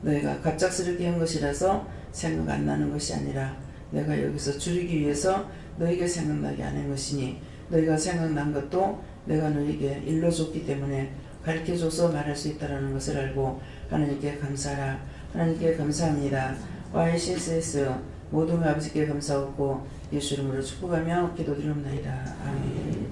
A: 너희가 갑작스럽게 한 것이라서 생각 안 나는 것이 아니라 내가 여기서 줄이기 위해서 너희에게 생각나게 하는 것이니 너희가 생각난 것도 내가 너희에게 일러줬기 때문에 가르쳐줘서 말할 수 있다는 것을 알고 하나님께 감사하라. 하나님께 감사합니다. YCSS 모든 아버지께 감사하고 예수 이름으로 축복하며 기도드리옵나이다. 아멘.